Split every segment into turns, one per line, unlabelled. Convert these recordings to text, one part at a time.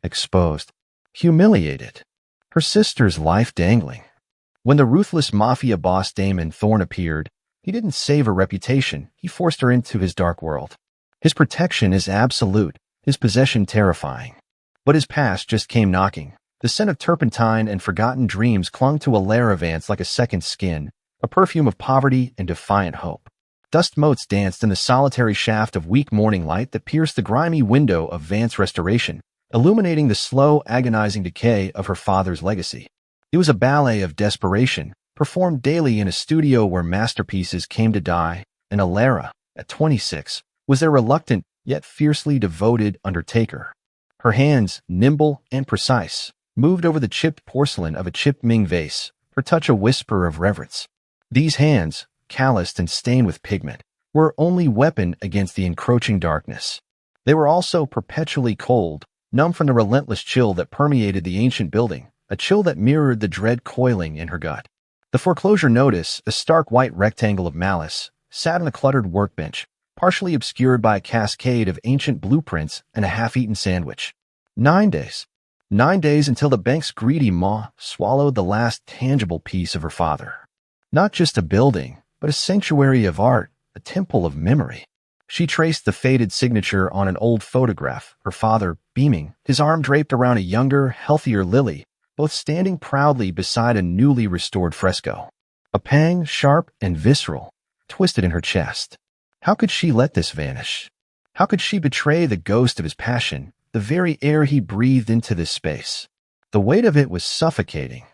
exposed, humiliated, her sister's life dangling. When the ruthless mafia boss Damon Thorne appeared, he didn't save her reputation, he forced her into his dark world. His protection is absolute, his possession terrifying. But his past just came knocking. The scent of turpentine and forgotten dreams clung to Alara Vance like a second skin, a perfume of poverty and defiant hope. Dust motes danced in the solitary shaft of weak morning light that pierced the grimy window of Vance Restoration, illuminating the slow, agonizing decay of her father's legacy. It was a ballet of desperation, performed daily in a studio where masterpieces came to die, and Alara, at 26, was their reluctant yet fiercely devoted undertaker. Her hands, nimble and precise, moved over the chipped porcelain of a chipped Ming vase, her touch a whisper of reverence. These hands, calloused and stained with pigment, were her only weapon against the encroaching darkness. They were also perpetually cold, numb from the relentless chill that permeated the ancient building, a chill that mirrored the dread coiling in her gut. The foreclosure notice, a stark white rectangle of malice, sat on a cluttered workbench, partially obscured by a cascade of ancient blueprints and a half-eaten sandwich. 9 days. 9 days until the bank's greedy maw swallowed the last tangible piece of her father. Not just a building, but a sanctuary of art, a temple of memory. She traced the faded signature on an old photograph, her father, beaming, his arm draped around a younger, healthier Lily, both standing proudly beside a newly restored fresco. A pang, sharp and visceral, twisted in her chest. How could she let this vanish? How could she betray the ghost of his passion, the very air he breathed into this space? The weight of it was suffocating.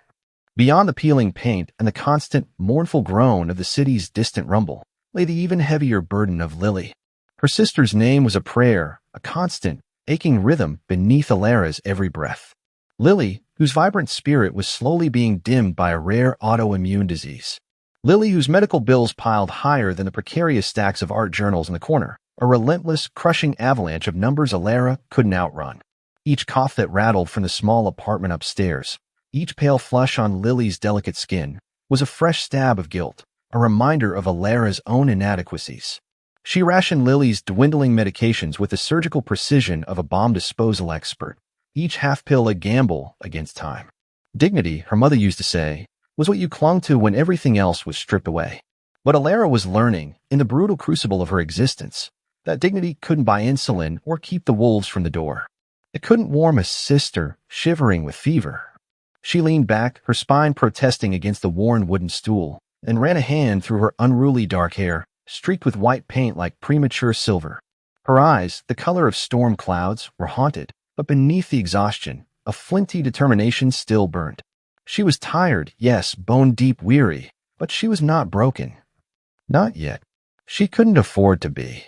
Beyond the peeling paint and the constant, mournful groan of the city's distant rumble lay the even heavier burden of Lily. Her sister's name was a prayer, a constant, aching rhythm beneath Alara's every breath. Lily, whose vibrant spirit was slowly being dimmed by a rare autoimmune disease. Lily, whose medical bills piled higher than the precarious stacks of art journals in the corner, a relentless, crushing avalanche of numbers Alara couldn't outrun. Each cough that rattled from the small apartment upstairs, each pale flush on Lily's delicate skin, was a fresh stab of guilt, a reminder of Alara's own inadequacies. She rationed Lily's dwindling medications with the surgical precision of a bomb disposal expert, each half pill a gamble against time. Dignity, her mother used to say, was what you clung to when everything else was stripped away. But Alara was learning, in the brutal crucible of her existence, that dignity couldn't buy insulin or keep the wolves from the door. It couldn't warm a sister shivering with fever. She leaned back, her spine protesting against the worn wooden stool, and ran a hand through her unruly dark hair, streaked with white paint like premature silver. Her eyes, the color of storm clouds, were haunted, but beneath the exhaustion, a flinty determination still burned. She was tired, yes, bone-deep weary, but she was not broken. Not yet. She couldn't afford to be.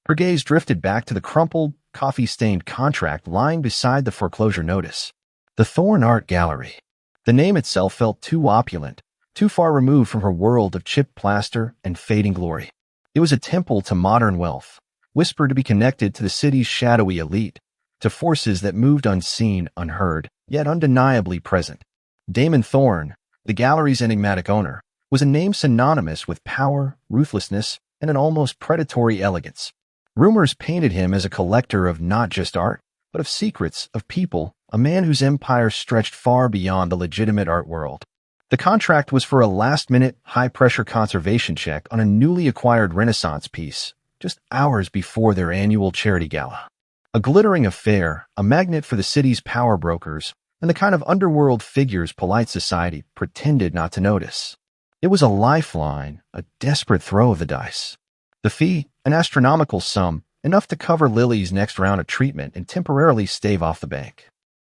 Her gaze drifted back to the crumpled, coffee-stained contract lying beside the foreclosure notice. The Thorne Art Gallery. The name itself felt too opulent, too far removed from her world of chipped plaster and fading glory. It was a temple to modern wealth, whispered to be connected to the city's shadowy elite, to forces that moved unseen, unheard, yet undeniably present. Damon Thorne, the gallery's enigmatic owner, was a name synonymous with power, ruthlessness, and an almost predatory elegance. Rumors painted him as a collector of not just art, but of secrets, of people, a man whose empire stretched far beyond the legitimate art world. The contract was for a last-minute, high-pressure conservation check on a newly acquired Renaissance piece, just hours before their annual charity gala. A glittering affair, a magnet for the city's power brokers, and the kind of underworld figures polite society pretended not to notice. It was a lifeline, a desperate throw of the dice. The fee, an astronomical sum, enough to cover Lily's next round of treatment and temporarily stave off the bank.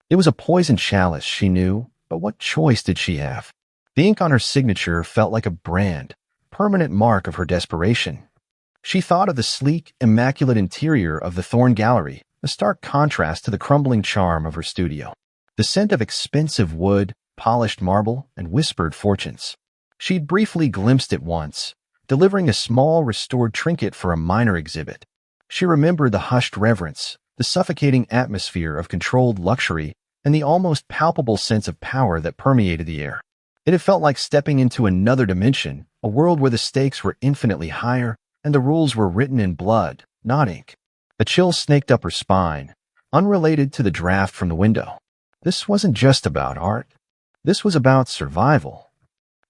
It was a poisoned chalice, she knew, but what choice did she have? The ink on her signature felt like a brand, permanent mark of her desperation. She thought of the sleek, immaculate interior of the Thorne Gallery, a stark contrast to the crumbling charm of her studio. The scent of expensive wood, polished marble, and whispered fortunes. She'd briefly glimpsed it once, delivering a small, restored trinket for a minor exhibit. She remembered the hushed reverence, the suffocating atmosphere of controlled luxury, and the almost palpable sense of power that permeated the air. It had felt like stepping into another dimension, a world where the stakes were infinitely higher, and the rules were written in blood, not ink. A chill snaked up her spine, unrelated to the draft from the window. This wasn't just about art. This was about survival.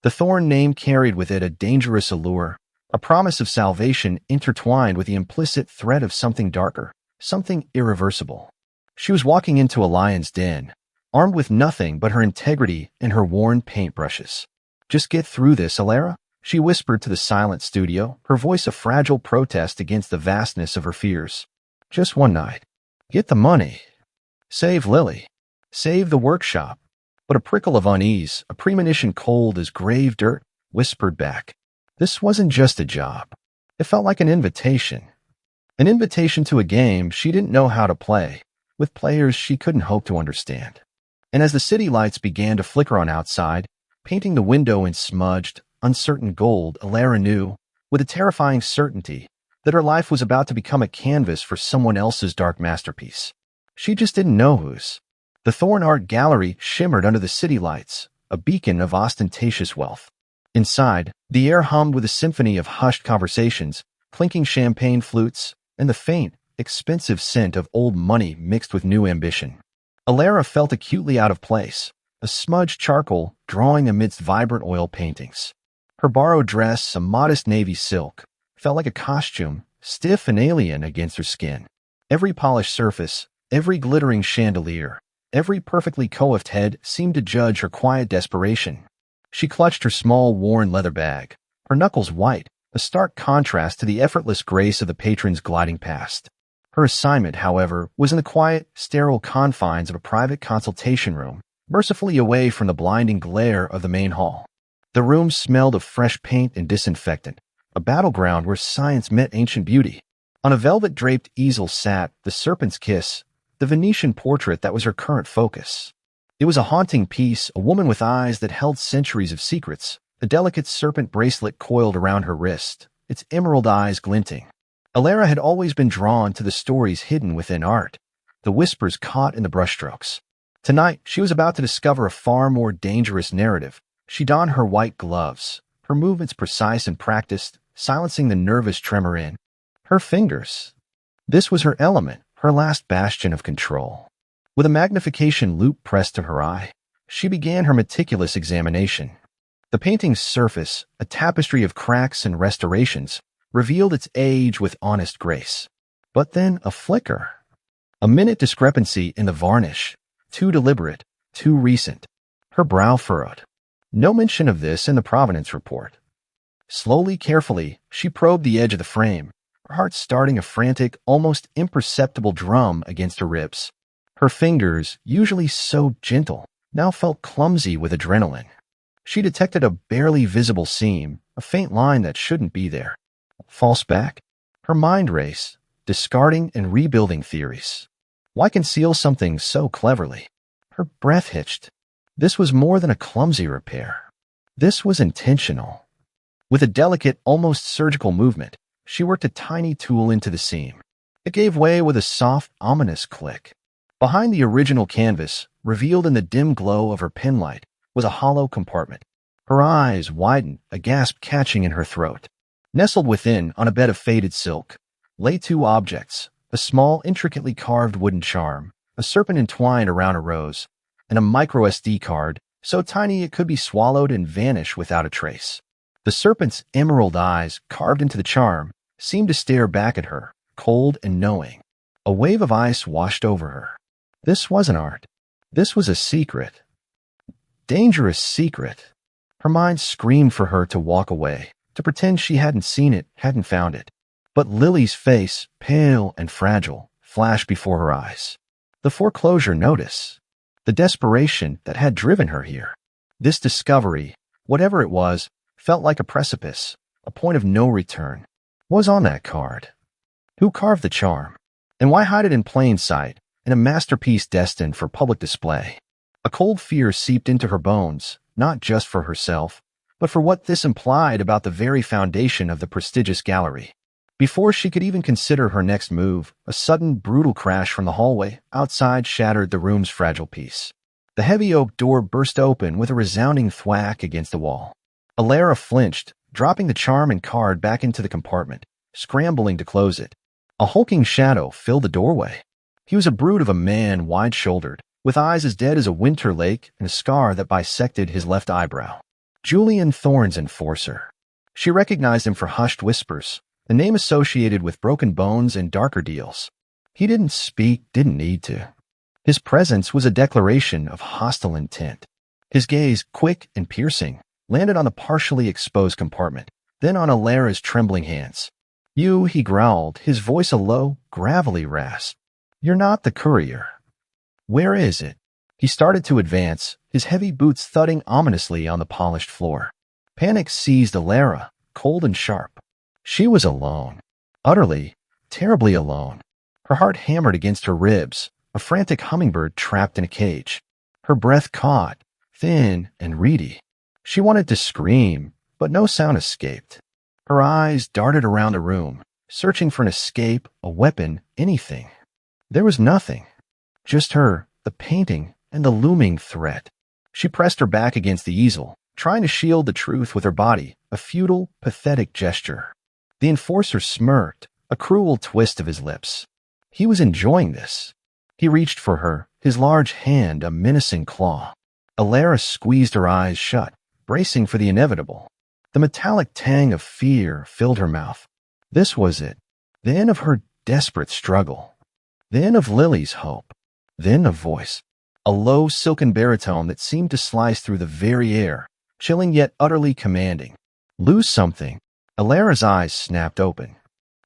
The thorn name carried with it a dangerous allure, a promise of salvation intertwined with the implicit threat of something darker, something irreversible. She was walking into a lion's den, armed with nothing but her integrity and her worn paintbrushes. "Just get through this, Alara," she whispered to the silent studio, her voice a fragile protest against the vastness of her fears. "Just one night. Get the money. Save Lily. Save the workshop." But a prickle of unease, a premonition cold as grave dirt, whispered back. This wasn't just a job. It felt like an invitation. An invitation to a game she didn't know how to play, with players she couldn't hope to understand. And as the city lights began to flicker on outside, painting the window in smudged, uncertain gold, Alara knew, with a terrifying certainty, that her life was about to become a canvas for someone else's dark masterpiece. She just didn't know whose. The Thorn Art Gallery shimmered under the city lights, a beacon of ostentatious wealth. Inside, the air hummed with a symphony of hushed conversations, clinking champagne flutes, and the faint, expensive scent of old money mixed with new ambition. Alara felt acutely out of place, a smudged charcoal drawing amidst vibrant oil paintings. Her borrowed dress, a modest navy silk, felt like a costume, stiff and alien against her skin. Every polished surface, every glittering chandelier, every perfectly coiffed head seemed to judge her quiet desperation. She clutched her small, worn leather bag, her knuckles white, a stark contrast to the effortless grace of the patrons gliding past. Her assignment, however, was in the quiet, sterile confines of a private consultation room, mercifully away from the blinding glare of the main hall. The room smelled of fresh paint and disinfectant, a battleground where science met ancient beauty. On a velvet-draped easel sat the Serpent's Kiss, the Venetian portrait that was her current focus. It was a haunting piece, a woman with eyes that held centuries of secrets, a delicate serpent bracelet coiled around her wrist, its emerald eyes glinting. Alara had always been drawn to the stories hidden within art, the whispers caught in the brushstrokes. Tonight, she was about to discover a far more dangerous narrative. She donned her white gloves, her movements precise and practiced, silencing the nervous tremor in her fingers. This was her element, her last bastion of control. With a magnification loupe pressed to her eye, she began her meticulous examination. The painting's surface, a tapestry of cracks and restorations, revealed its age with honest grace. But then a flicker. A minute discrepancy in the varnish, too deliberate, too recent. Her brow furrowed. No mention of this in the provenance report. Slowly, carefully, she probed the edge of the frame, her heart starting a frantic, almost imperceptible drum against her ribs. Her fingers, usually so gentle, now felt clumsy with adrenaline. She detected a barely visible seam, a faint line that shouldn't be there. False back? Her mind raced, discarding and rebuilding theories. Why conceal something so cleverly? Her breath hitched. This was more than a clumsy repair. This was intentional. With a delicate, almost surgical movement, she worked a tiny tool into the seam. It gave way with a soft, ominous click. Behind the original canvas, revealed in the dim glow of her penlight, was a hollow compartment. Her eyes widened, a gasp catching in her throat. Nestled within, on a bed of faded silk, lay two objects, a small, intricately carved wooden charm, a serpent entwined around a rose, and a micro SD card, so tiny it could be swallowed and vanish without a trace. The serpent's emerald eyes, carved into the charm, seemed to stare back at her, cold and knowing. A wave of ice washed over her. This wasn't art. This was a secret. Dangerous secret. Her mind screamed for her to walk away, to pretend she hadn't seen it, hadn't found it. But Lily's face, pale and fragile, flashed before her eyes. The foreclosure notice. The desperation that had driven her here. This discovery, whatever it was, felt like a precipice, a point of no return. What was on that card? Who carved the charm? And why hide it in plain sight, in a masterpiece destined for public display? A cold fear seeped into her bones, not just for herself, but for what this implied about the very foundation of the prestigious gallery. Before she could even consider her next move, a sudden, brutal crash from the hallway outside shattered the room's fragile peace. The heavy oak door burst open with a resounding thwack against the wall. Alara flinched, dropping the charm and card back into the compartment, scrambling to close it. A hulking shadow filled the doorway. He was a brute of a man, wide-shouldered, with eyes as dead as a winter lake and a scar that bisected his left eyebrow. Julian Thorne's enforcer. She recognized him for hushed whispers, the name associated with broken bones and darker deals. He didn't speak, didn't need to. His presence was a declaration of hostile intent. His gaze, quick and piercing, landed on the partially exposed compartment, then on Alara's trembling hands. "You," he growled, his voice a low, gravelly rasp. "You're not the courier." "Where is it?" He started to advance, his heavy boots thudding ominously on the polished floor. Panic seized Alara, cold and sharp. She was alone. Utterly, terribly alone. Her heart hammered against her ribs, a frantic hummingbird trapped in a cage. Her breath caught, thin and reedy. She wanted to scream, but no sound escaped. Her eyes darted around the room, searching for an escape, a weapon, anything. There was nothing. Just her, the painting, and the looming threat. She pressed her back against the easel, trying to shield the truth with her body, a futile, pathetic gesture. The enforcer smirked, a cruel twist of his lips. He was enjoying this. He reached for her, his large hand a menacing claw. Alara squeezed her eyes shut, bracing for the inevitable. The metallic tang of fear filled her mouth. This was it. The end of her desperate struggle. The end of Lily's hope. Then a voice. A low, silken baritone that seemed to slice through the very air, chilling yet utterly commanding. "Lose something." Alara's eyes snapped open.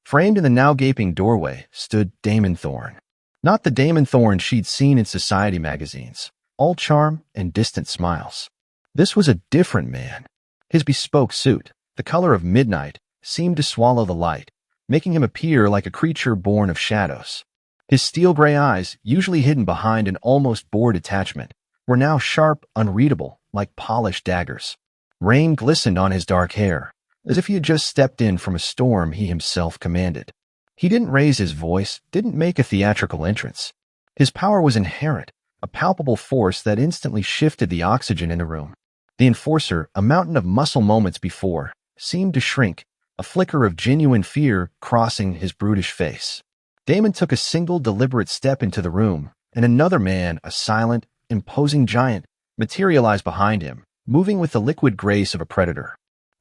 Framed in the now gaping doorway stood Damon Thorne. Not the Damon Thorne she'd seen in society magazines, all charm and distant smiles. This was a different man. His bespoke suit, the color of midnight, seemed to swallow the light, making him appear like a creature born of shadows. His steel-gray eyes, usually hidden behind an almost bored attachment, were now sharp, unreadable, like polished daggers. Rain glistened on his dark hair, as if he had just stepped in from a storm he himself commanded. He didn't raise his voice, didn't make a theatrical entrance. His power was inherent, a palpable force that instantly shifted the oxygen in the room. The enforcer, a mountain of muscle moments before, seemed to shrink, a flicker of genuine fear crossing his brutish face. Damon took a single deliberate step into the room, and another man, a silent, imposing giant, materialized behind him, moving with the liquid grace of a predator.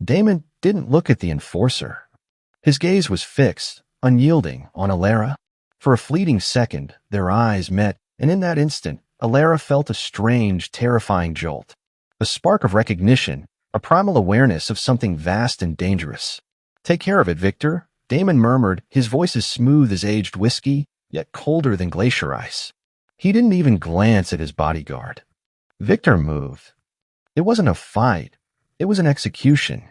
Damon didn't look at the enforcer. His gaze was fixed, unyielding, on Alara. For a fleeting second, their eyes met, and in that instant, Alara felt a strange, terrifying jolt. A spark of recognition, a primal awareness of something vast and dangerous. "Take care of it, Victor," Damon murmured, his voice as smooth as aged whiskey, yet colder than glacier ice. He didn't even glance at his bodyguard. Victor moved. It wasn't a fight. It was an execution.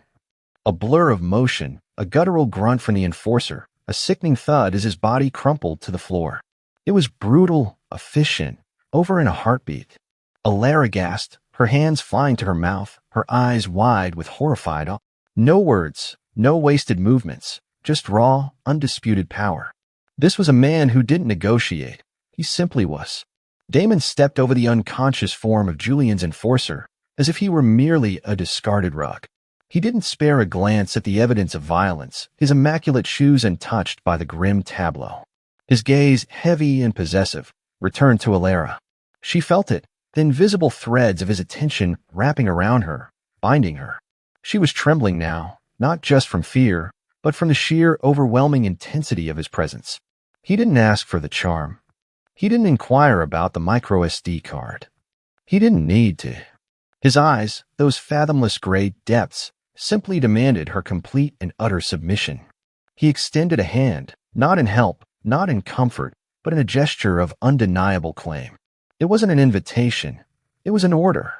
A blur of motion, a guttural grunt from the enforcer, a sickening thud as his body crumpled to the floor. It was brutal, efficient, over in a heartbeat. Alara gasped, her hands flying to her mouth, her eyes wide with horrified awe. No words, no wasted movements, just raw, undisputed power. This was a man who didn't negotiate. He simply was. Damon stepped over the unconscious form of Julian's enforcer, as if he were merely a discarded rug. He didn't spare a glance at the evidence of violence, his immaculate shoes untouched by the grim tableau. His gaze, heavy and possessive, returned to Alara. She felt it, the invisible threads of his attention wrapping around her, binding her. She was trembling now, not just from fear, but from the sheer, overwhelming intensity of his presence. He didn't ask for the charm. He didn't inquire about the micro SD card. He didn't need to. His eyes, those fathomless gray depths, simply demanded her complete and utter submission. He extended a hand, not in help, not in comfort, but in a gesture of undeniable claim. It wasn't an invitation. It was an order.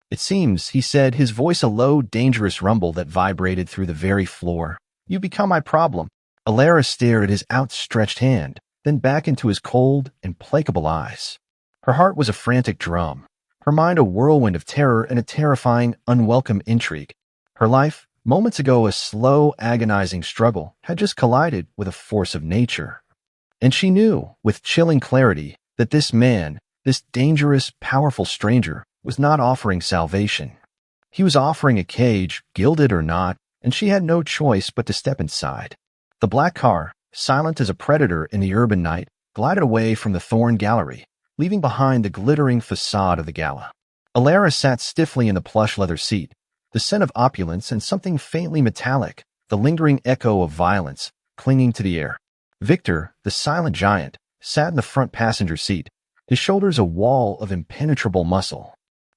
"It seems," he said, his voice a low, dangerous rumble that vibrated through the very floor. "You've become my problem." Alara stared at his outstretched hand, then back into his cold, implacable eyes. Her heart was a frantic drum, her mind a whirlwind of terror and a terrifying, unwelcome intrigue. Her life, moments ago a slow, agonizing struggle, had just collided with a force of nature. And she knew, with chilling clarity, that this man, this dangerous, powerful stranger, was not offering salvation. He was offering a cage, gilded or not, and she had no choice but to step inside. The black car, silent as a predator in the urban night, glided away from the Thorn Gallery, leaving behind the glittering facade of the gala. Alara sat stiffly in the plush leather seat, the scent of opulence and something faintly metallic, the lingering echo of violence, clinging to the air. Victor, the silent giant, sat in the front passenger seat, his shoulders a wall of impenetrable muscle.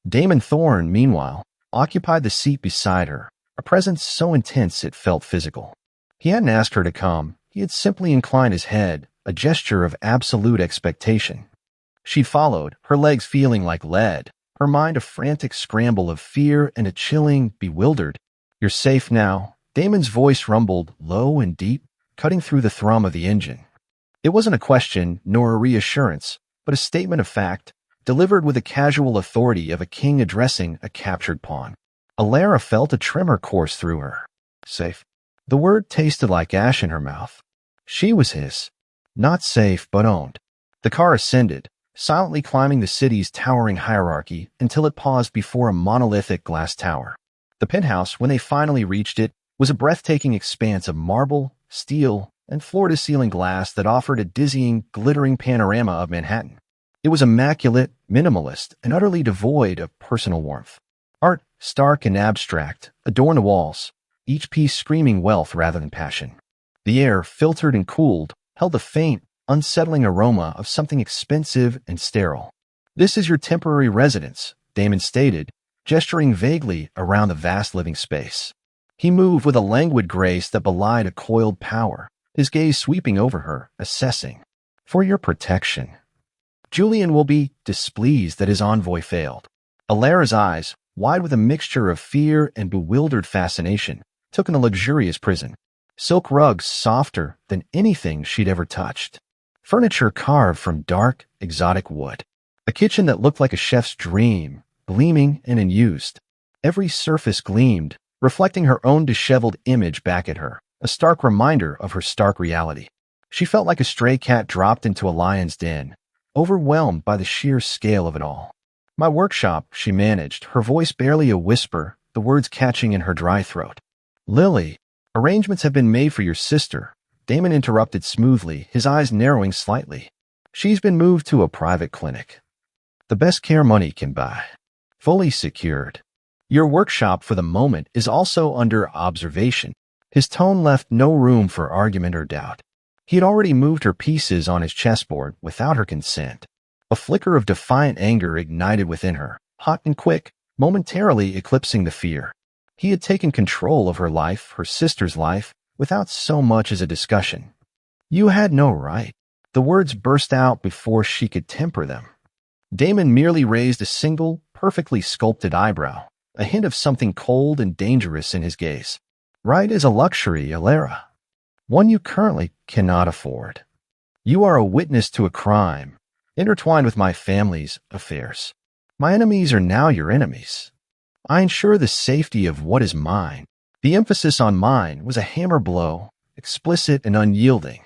Damon Thorn, meanwhile, occupied the seat beside her, a presence so intense it felt physical. He hadn't asked her to come, he had simply inclined his head, a gesture of absolute expectation. She followed, her legs feeling like lead, her mind a frantic scramble of fear and a chilling, bewildered. "You're safe now," Damon's voice rumbled, low and deep, cutting through the thrum of the engine. It wasn't a question nor a reassurance, but a statement of fact, delivered with the casual authority of a king addressing a captured pawn. Alara felt a tremor course through her. Safe. The word tasted like ash in her mouth. She was his. Not safe, but owned. The car ascended, silently climbing the city's towering hierarchy until it paused before a monolithic glass tower. The penthouse, when they finally reached it, was a breathtaking expanse of marble, steel, and floor-to-ceiling glass that offered a dizzying, glittering panorama of Manhattan. It was immaculate, minimalist, and utterly devoid of personal warmth. Art, stark and abstract, adorned the walls, each piece screaming wealth rather than passion. The air, filtered and cooled, held a faint, unsettling aroma of something expensive and sterile. "This is your temporary residence," Damon stated, gesturing vaguely around the vast living space. He moved with a languid grace that belied a coiled power, his gaze sweeping over her, assessing. "For your protection." Julian will be displeased that his envoy failed. Alara's eyes, wide with a mixture of fear and bewildered fascination, took in the luxurious prison. Silk rugs softer than anything she'd ever touched. Furniture carved from dark, exotic wood. A kitchen that looked like a chef's dream, gleaming and unused. Every surface gleamed, reflecting her own disheveled image back at her, a stark reminder of her stark reality. She felt like a stray cat dropped into a lion's den, overwhelmed by the sheer scale of it all. "My workshop," she managed, her voice barely a whisper, the words catching in her dry throat. "Lily, arrangements have been made for your sister," Damon interrupted smoothly, his eyes narrowing slightly. "She's been moved to a private clinic. The best care money can buy. Fully secured. Your workshop for the moment is also under observation." His tone left no room for argument or doubt. He had already moved her pieces on his chessboard without her consent. A flicker of defiant anger ignited within her, hot and quick, momentarily eclipsing the fear. He had taken control of her life, her sister's life, without so much as a discussion. "You had no right." The words burst out before she could temper them. Damon merely raised a single, perfectly sculpted eyebrow, a hint of something cold and dangerous in his gaze. "Right is a luxury, Alara. One you currently cannot afford. You are a witness to a crime, intertwined with my family's affairs. My enemies are now your enemies. I ensure the safety of what is mine." The emphasis on mine was a hammer blow, explicit and unyielding.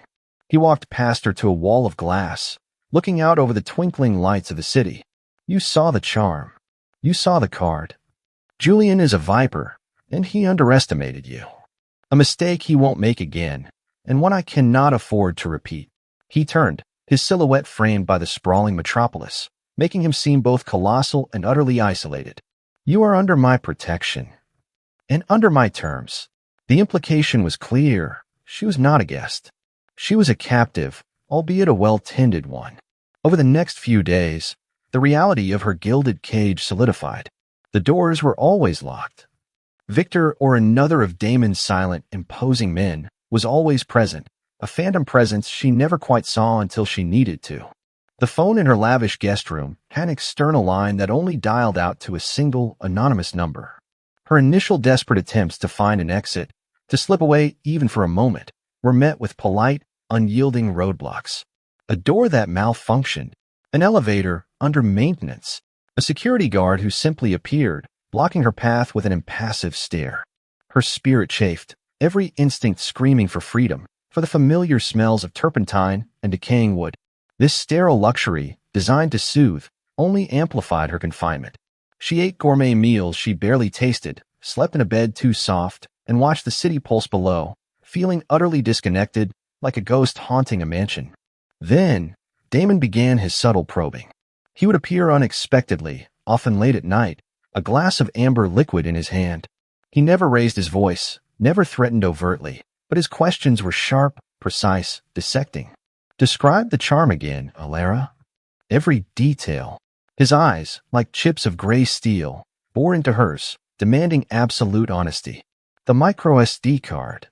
He walked past her to a wall of glass, looking out over the twinkling lights of the city. "You saw the charm. You saw the card. Julian is a viper, and he underestimated you. A mistake he won't make again, and one I cannot afford to repeat." He turned, his silhouette framed by the sprawling metropolis, making him seem both colossal and utterly isolated. "You are under my protection. And under my terms." The implication was clear. She was not a guest. She was a captive, albeit a well-tended one. Over the next few days, the reality of her gilded cage solidified. The doors were always locked. Victor, or another of Damon's silent, imposing men, was always present, a phantom presence she never quite saw until she needed to. The phone in her lavish guest room had an external line that only dialed out to a single, anonymous number. Her initial desperate attempts to find an exit, to slip away even for a moment, were met with polite, unyielding roadblocks. A door that malfunctioned, an elevator under maintenance, a security guard who simply appeared, blocking her path with an impassive stare. Her spirit chafed, every instinct screaming for freedom, for the familiar smells of turpentine and decaying wood. This sterile luxury, designed to soothe, only amplified her confinement. She ate gourmet meals she barely tasted, slept in a bed too soft, and watched the city pulse below, feeling utterly disconnected, like a ghost haunting a mansion. Then, Damon began his subtle probing. He would appear unexpectedly, often late at night, a glass of amber liquid in his hand. He never raised his voice, never threatened overtly, but his questions were sharp, precise, dissecting. Describe the charm again, Alara. Every detail. His eyes, like chips of gray steel, bore into hers, demanding absolute honesty. The micro SD card.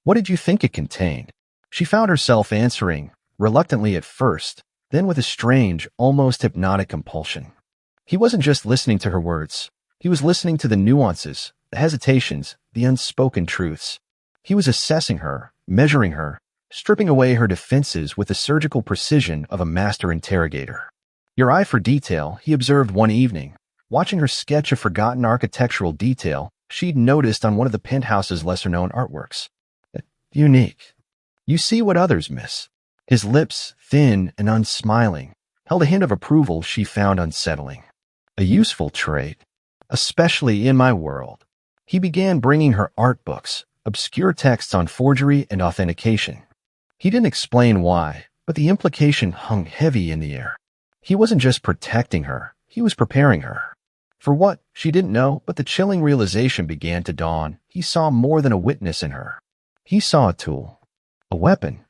What did you think it contained? She found herself answering, reluctantly at first, then with a strange, almost hypnotic compulsion. He wasn't just listening to her words. He was listening to the nuances, the hesitations, the unspoken truths. He was assessing her, measuring her, stripping away her defenses with the surgical precision of a master interrogator. Your eye for detail, he observed one evening, watching her sketch a forgotten architectural detail she'd noticed on one of the penthouse's lesser-known artworks. Unique. You see what others miss. His lips, thin and unsmiling, held a hint of approval she found unsettling. A useful trait, especially in my world. He began bringing her art books, obscure texts on forgery and authentication. He didn't explain why, but the implication hung heavy in the air. He wasn't just protecting her, he was preparing her. For what, she didn't know, but the chilling realization began to dawn. He saw more than a witness in her. He saw a tool, a weapon.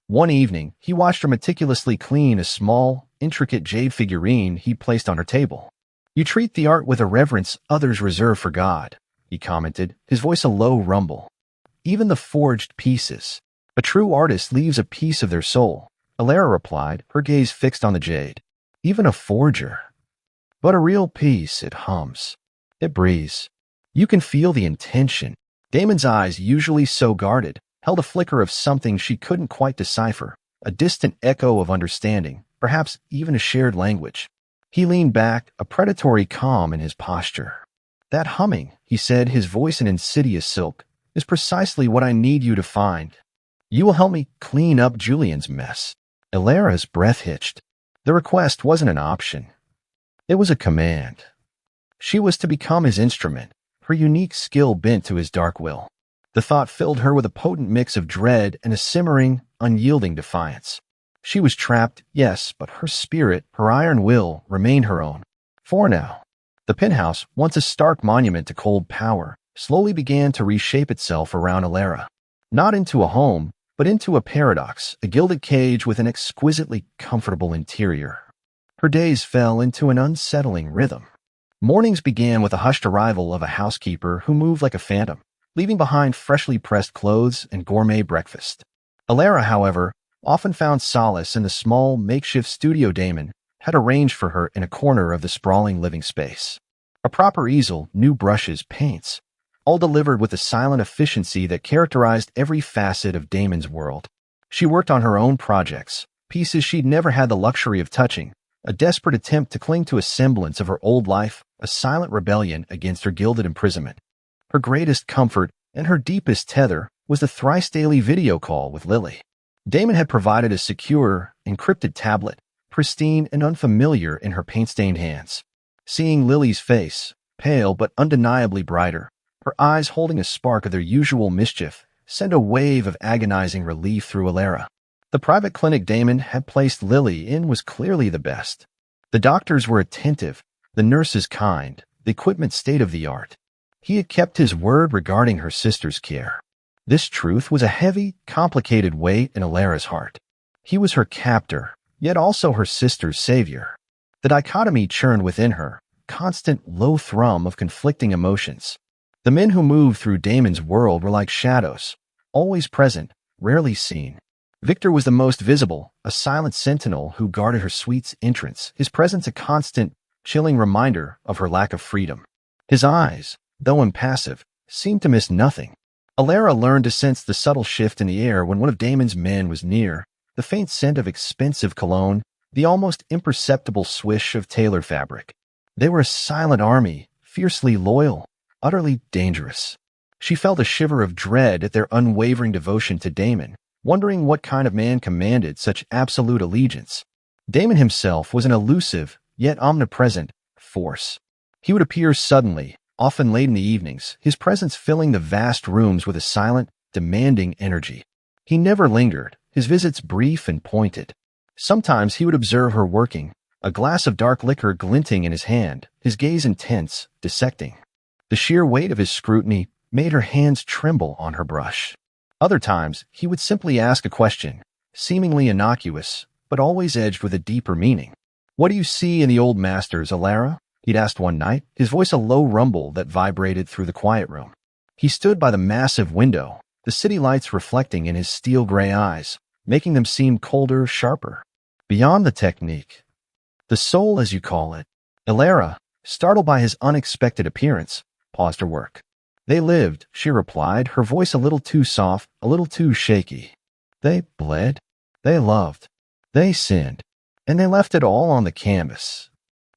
One evening, he watched her meticulously clean a small, intricate jade figurine he'd placed on her table. You treat the art with a reverence others reserve for God, he commented, his voice a low rumble. Even the forged pieces. A true artist leaves a piece of their soul, Alara replied, her gaze fixed on the jade. Even a forger. But a real piece, it hums. It breathes. You can feel the intention. Damon's eyes, usually so guarded, held a flicker of something she couldn't quite decipher, a distant echo of understanding, perhaps even a shared language. He leaned back, a predatory calm in his posture. That humming, he said, his voice an insidious silk, is precisely what I need you to find. You will help me clean up Julian's mess. Alara's breath hitched. The request wasn't an option. It was a command. She was to become his instrument, her unique skill bent to his dark will. The thought filled her with a potent mix of dread and a simmering, unyielding defiance. She was trapped, yes, but her spirit, her iron will, remained her own. For now. The penthouse, once a stark monument to cold power, slowly began to reshape itself around Alara. Not into a home, but into a paradox, a gilded cage with an exquisitely comfortable interior. Her days fell into an unsettling rhythm. Mornings began with the hushed arrival of a housekeeper who moved like a phantom, leaving behind freshly pressed clothes and gourmet breakfast. Alara, however, often found solace in the small, makeshift studio Damon had arranged for her in a corner of the sprawling living space. A proper easel, new brushes, paints, all delivered with the silent efficiency that characterized every facet of Damon's world. She worked on her own projects, pieces she'd never had the luxury of touching, a desperate attempt to cling to a semblance of her old life, a silent rebellion against her gilded imprisonment. Her greatest comfort and her deepest tether was the thrice-daily video call with Lily. Damon had provided a secure, encrypted tablet, pristine and unfamiliar in her paint-stained hands. Seeing Lily's face, pale but undeniably brighter, her eyes holding a spark of their usual mischief, sent a wave of agonizing relief through Alara. The private clinic Damon had placed Lily in was clearly the best. The doctors were attentive, the nurses kind, the equipment state-of-the-art. He had kept his word regarding her sister's care. This truth was a heavy, complicated weight in Alara's heart. He was her captor, yet also her sister's savior. The dichotomy churned within her, constant low thrum of conflicting emotions. The men who moved through Damon's world were like shadows, always present, rarely seen. Victor was the most visible, a silent sentinel who guarded her suite's entrance, his presence a constant, chilling reminder of her lack of freedom. His eyes, though impassive, seemed to miss nothing. Alara learned to sense the subtle shift in the air when one of Damon's men was near, the faint scent of expensive cologne, the almost imperceptible swish of tailored fabric. They were a silent army, fiercely loyal, utterly dangerous. She felt a shiver of dread at their unwavering devotion to Damon, wondering what kind of man commanded such absolute allegiance. Damon himself was an elusive, yet omnipresent, force. He would appear suddenly, often late in the evenings, his presence filling the vast rooms with a silent, demanding energy. He never lingered, his visits brief and pointed. Sometimes he would observe her working, a glass of dark liquor glinting in his hand, his gaze intense, dissecting. The sheer weight of his scrutiny made her hands tremble on her brush. Other times, he would simply ask a question, seemingly innocuous, but always edged with a deeper meaning. "What do you see in the old masters, Alara?" he'd asked one night, his voice a low rumble that vibrated through the quiet room. He stood by the massive window, the city lights reflecting in his steel-gray eyes, making them seem colder, sharper. "Beyond the technique, the soul, as you call it." Alara, startled by his unexpected appearance, paused her work. "They lived," she replied, her voice a little too soft, a little too shaky. "They bled. They loved. They sinned. And they left it all on the canvas.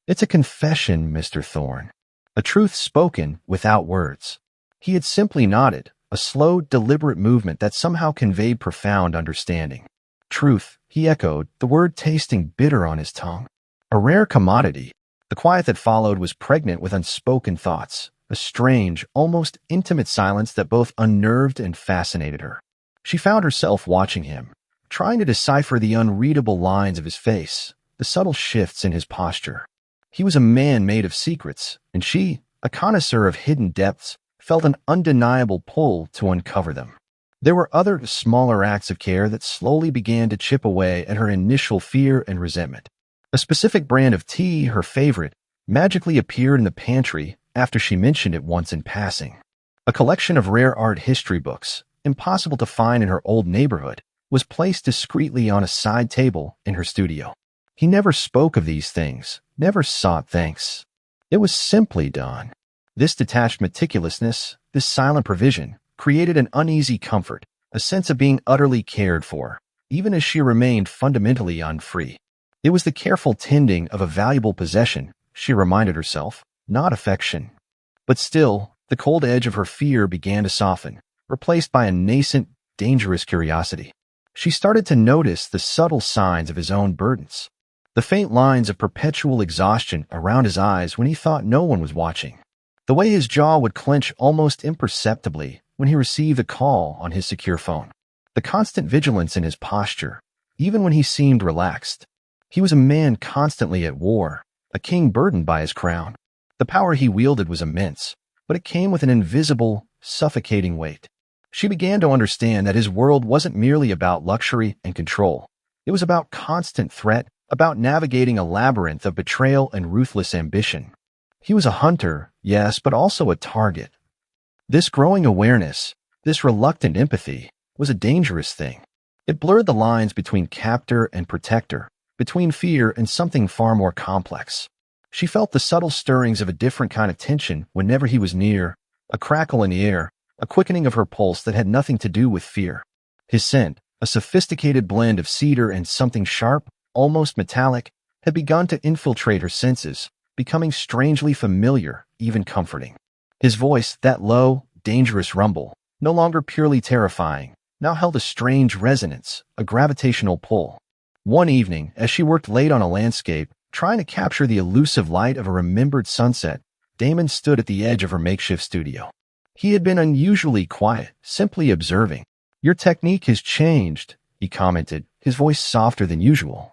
It's a confession, Mr. Thorne. A truth spoken without words." He had simply nodded, a slow, deliberate movement that somehow conveyed profound understanding. "Truth," he echoed, the word tasting bitter on his tongue. A rare commodity. The quiet that followed was pregnant with unspoken thoughts, a strange, almost intimate silence that both unnerved and fascinated her. She found herself watching him, trying to decipher the unreadable lines of his face, the subtle shifts in his posture. He was a man made of secrets, and she, a connoisseur of hidden depths, felt an undeniable pull to uncover them. There were other, smaller acts of care that slowly began to chip away at her initial fear and resentment. A specific brand of tea, her favorite, magically appeared in the pantry after she mentioned it once in passing. A collection of rare art history books, impossible to find in her old neighborhood, was placed discreetly on a side table in her studio. He never spoke of these things, never sought thanks. It was simply done. This detached meticulousness, this silent provision, created an uneasy comfort, a sense of being utterly cared for, even as she remained fundamentally unfree. It was the careful tending of a valuable possession, she reminded herself, not affection. But still, the cold edge of her fear began to soften, replaced by a nascent, dangerous curiosity. She started to notice the subtle signs of his own burdens, the faint lines of perpetual exhaustion around his eyes when he thought no one was watching, the way his jaw would clench almost imperceptibly when he received a call on his secure phone, the constant vigilance in his posture, even when he seemed relaxed. He was a man constantly at war, a king burdened by his crown. The power he wielded was immense, but it came with an invisible, suffocating weight. She began to understand that his world wasn't merely about luxury and control. It was about constant threat, about navigating a labyrinth of betrayal and ruthless ambition. He was a hunter, yes, but also a target. This growing awareness, this reluctant empathy, was a dangerous thing. It blurred the lines between captor and protector, between fear and something far more complex. She felt the subtle stirrings of a different kind of tension whenever he was near, a crackle in the air, a quickening of her pulse that had nothing to do with fear. His scent, a sophisticated blend of cedar and something sharp, almost metallic, had begun to infiltrate her senses, becoming strangely familiar, even comforting. His voice, that low, dangerous rumble, no longer purely terrifying, now held a strange resonance, a gravitational pull. One evening, as she worked late on a landscape, trying to capture the elusive light of a remembered sunset, Damon stood at the edge of her makeshift studio. He had been unusually quiet, simply observing. "Your technique has changed," he commented, his voice softer than usual.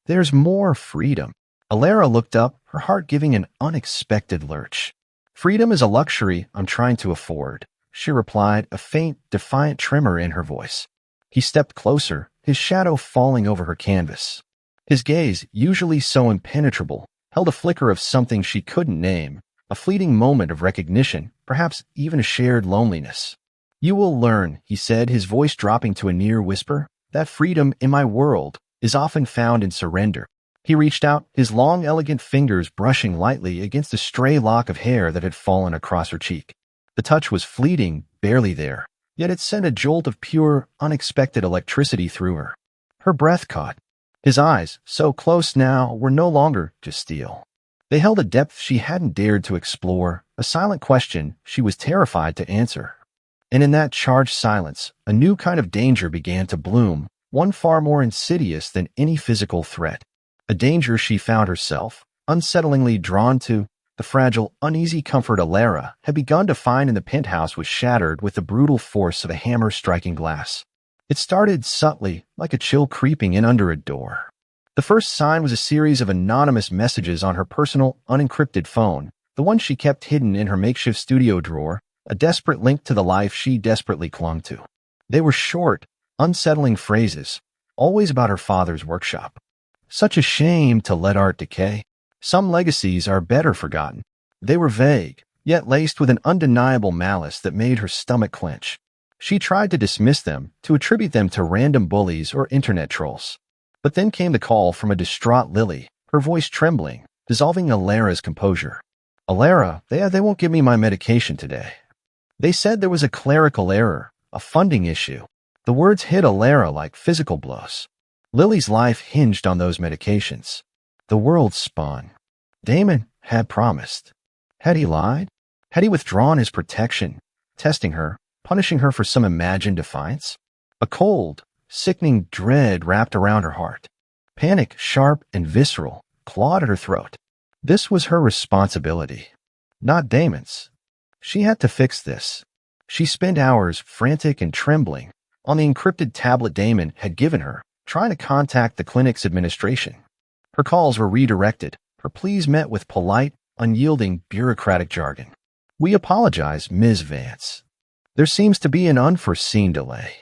"There's more freedom." Alara looked up, her heart giving an unexpected lurch. "Freedom is a luxury I'm trying to afford," she replied, a faint, defiant tremor in her voice. He stepped closer, his shadow falling over her canvas. His gaze, usually so impenetrable, held a flicker of something she couldn't name, a fleeting moment of recognition, perhaps even a shared loneliness. "You will learn," he said, his voice dropping to a near whisper, "that freedom in my world is often found in surrender." He reached out, his long, elegant fingers brushing lightly against a stray lock of hair that had fallen across her cheek. The touch was fleeting, barely there, yet it sent a jolt of pure, unexpected electricity through her. Her breath caught. His eyes, so close now, were no longer just steel. They held a depth she hadn't dared to explore, a silent question she was terrified to answer. And in that charged silence, a new kind of danger began to bloom, one far more insidious than any physical threat. A danger she found herself, unsettlingly drawn to. The fragile, uneasy comfort Alara had begun to find in the penthouse was shattered with the brutal force of a hammer striking glass. It started subtly, like a chill creeping in under a door. The first sign was a series of anonymous messages on her personal, unencrypted phone, the one she kept hidden in her makeshift studio drawer, a desperate link to the life she desperately clung to. They were short, unsettling phrases, always about her father's workshop. Such a shame to let art decay. Some legacies are better forgotten. They were vague, yet laced with an undeniable malice that made her stomach clench. She tried to dismiss them, to attribute them to random bullies or internet trolls. But then came the call from a distraught Lily, her voice trembling, dissolving Alara's composure. Alara, they won't give me my medication today. They said there was a clerical error, a funding issue. The words hit Alara like physical blows. Lily's life hinged on those medications. The world spun. Damon had promised. Had he lied? Had he withdrawn his protection, testing her, punishing her for some imagined defiance? A cold, sickening dread wrapped around her heart. Panic, sharp and visceral, clawed at her throat. This was her responsibility, not Damon's. She had to fix this. She spent hours, frantic and trembling, on the encrypted tablet Damon had given her, trying to contact the clinic's administration. Her calls were redirected, her pleas met with polite, unyielding bureaucratic jargon. We apologize, Ms. Vance. There seems to be an unforeseen delay.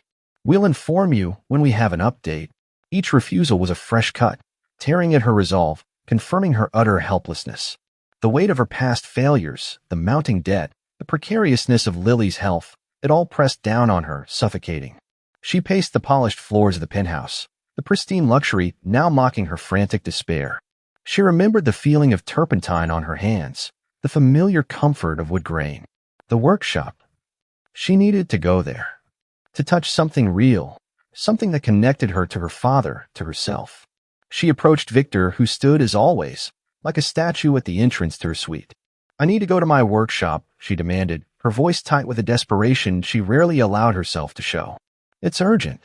We'll inform you when we have an update. Each refusal was a fresh cut, tearing at her resolve, confirming her utter helplessness. The weight of her past failures, the mounting debt, the precariousness of Lily's health, it all pressed down on her, suffocating. She paced the polished floors of the penthouse, the pristine luxury now mocking her frantic despair. She remembered the feeling of turpentine on her hands, the familiar comfort of wood grain. The workshop. She needed to go there, to touch something real, something that connected her to her father, to herself. She approached Victor, who stood as always, like a statue at the entrance to her suite. I need to go to my workshop, she demanded, her voice tight with a desperation she rarely allowed herself to show. It's urgent.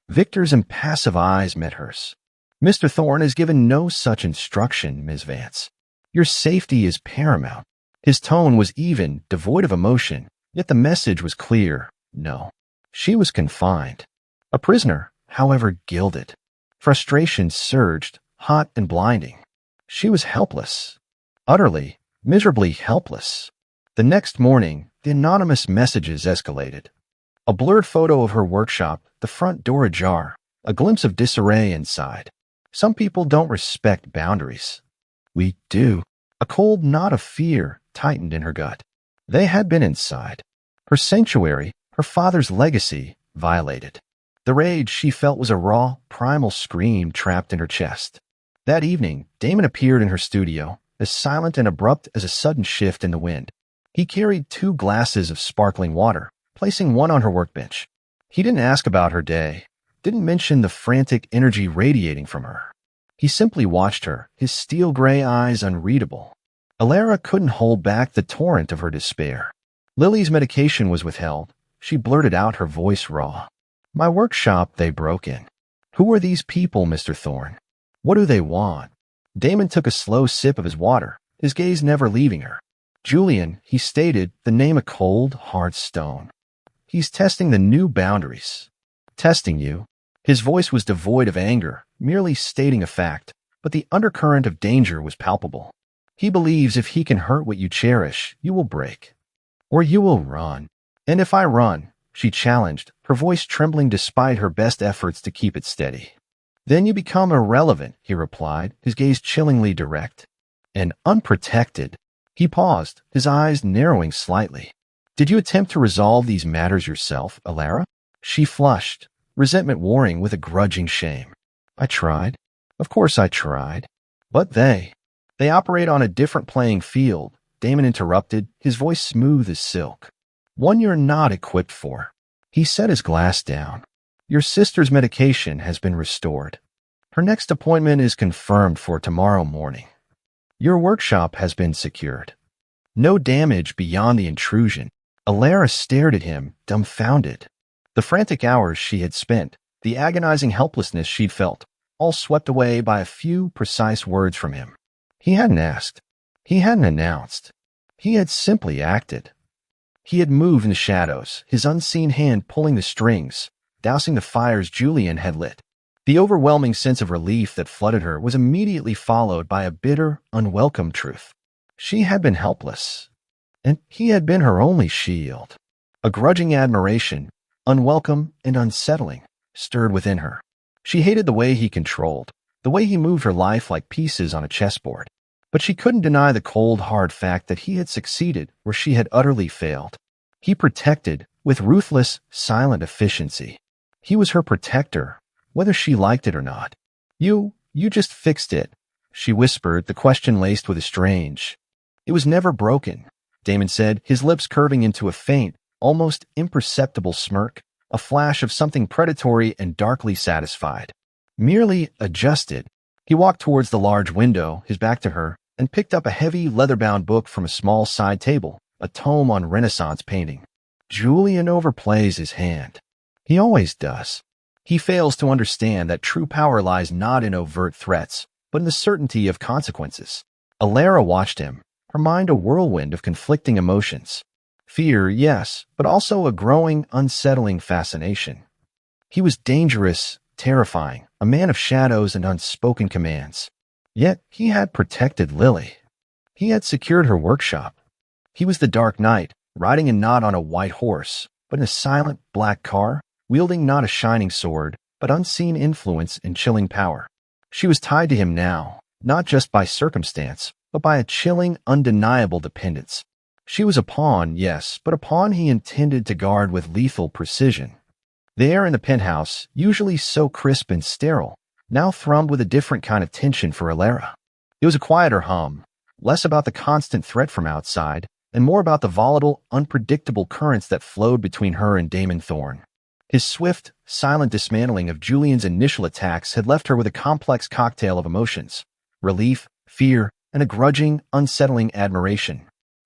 Victor's impassive eyes met hers. Mr. Thorne has given no such instruction, Ms. Vance. Your safety is paramount. His tone was even, devoid of emotion, yet the message was clear. No. She was confined. A prisoner, however gilded. Frustration surged, hot and blinding. She was helpless. Utterly, miserably helpless. The next morning, the anonymous messages escalated. A blurred photo of her workshop, the front door ajar, a glimpse of disarray inside. Some people don't respect boundaries. We do. A cold knot of fear tightened in her gut. They had been inside. Her sanctuary, her father's legacy, violated. The rage she felt was a raw, primal scream trapped in her chest. That evening, Damon appeared in her studio, as silent and abrupt as a sudden shift in the wind. He carried 2 glasses of sparkling water, placing one on her workbench. He didn't ask about her day, didn't mention the frantic energy radiating from her. He simply watched her, his steel gray eyes unreadable. Alara couldn't hold back the torrent of her despair. Lily's medication was withheld. She blurted out, her voice raw. My workshop they broke in. Who are these people, Mr. Thorne? What do they want? Damon took a slow sip of his water, his gaze never leaving her. Julian, he stated, the name a cold, hard stone. He's testing the new boundaries. Testing you. His voice was devoid of anger, merely stating a fact, but the undercurrent of danger was palpable. He believes if he can hurt what you cherish, you will break. Or you will run. And if I run, she challenged, her voice trembling despite her best efforts to keep it steady. Then you become irrelevant, he replied, his gaze chillingly direct. And unprotected. He paused, his eyes narrowing slightly. Did you attempt to resolve these matters yourself, Alara? She flushed, resentment warring with a grudging shame. I tried. Of course I tried. But they operate on a different playing field, Damon interrupted, his voice smooth as silk. One you're not equipped for. He set his glass down. Your sister's medication has been restored. Her next appointment is confirmed for tomorrow morning. Your workshop has been secured. No damage beyond the intrusion. Alara stared at him, dumbfounded. The frantic hours she had spent, the agonizing helplessness she'd felt, all swept away by a few precise words from him. He hadn't asked. He hadn't announced. He had simply acted. He had moved in the shadows, his unseen hand pulling the strings, dousing the fires Julian had lit. The overwhelming sense of relief that flooded her was immediately followed by a bitter, unwelcome truth. She had been helpless, and he had been her only shield. A grudging admiration, unwelcome and unsettling, stirred within her. She hated the way he controlled, the way he moved her life like pieces on a chessboard. But she couldn't deny the cold, hard fact that he had succeeded where she had utterly failed. He protected, with ruthless, silent efficiency. He was her protector, whether she liked it or not. You just fixed it, she whispered, the question laced with a strange. It was never broken, Damon said, his lips curving into a faint, almost imperceptible smirk, a flash of something predatory and darkly satisfied. Merely adjusted. He walked towards the large window, his back to her, and picked up a heavy, leather-bound book from a small side table, a tome on Renaissance painting. Julian overplays his hand. He always does. He fails to understand that true power lies not in overt threats, but in the certainty of consequences. Alara watched him, her mind a whirlwind of conflicting emotions. Fear, yes, but also a growing, unsettling fascination. He was dangerous, terrifying, a man of shadows and unspoken commands. Yet he had protected Lily. He had secured her workshop. He was the Dark Knight, riding not on a white horse, but in a silent black car, wielding not a shining sword, but unseen influence and chilling power. She was tied to him now, not just by circumstance, but by a chilling, undeniable dependence. She was a pawn, yes, but a pawn he intended to guard with lethal precision. The air in the penthouse, usually so crisp and sterile, now thrummed with a different kind of tension for Alara. It was a quieter hum, less about the constant threat from outside, and more about the volatile, unpredictable currents that flowed between her and Damon Thorne. His swift, silent dismantling of Julian's initial attacks had left her with a complex cocktail of emotions: relief, fear, and a grudging, unsettling admiration.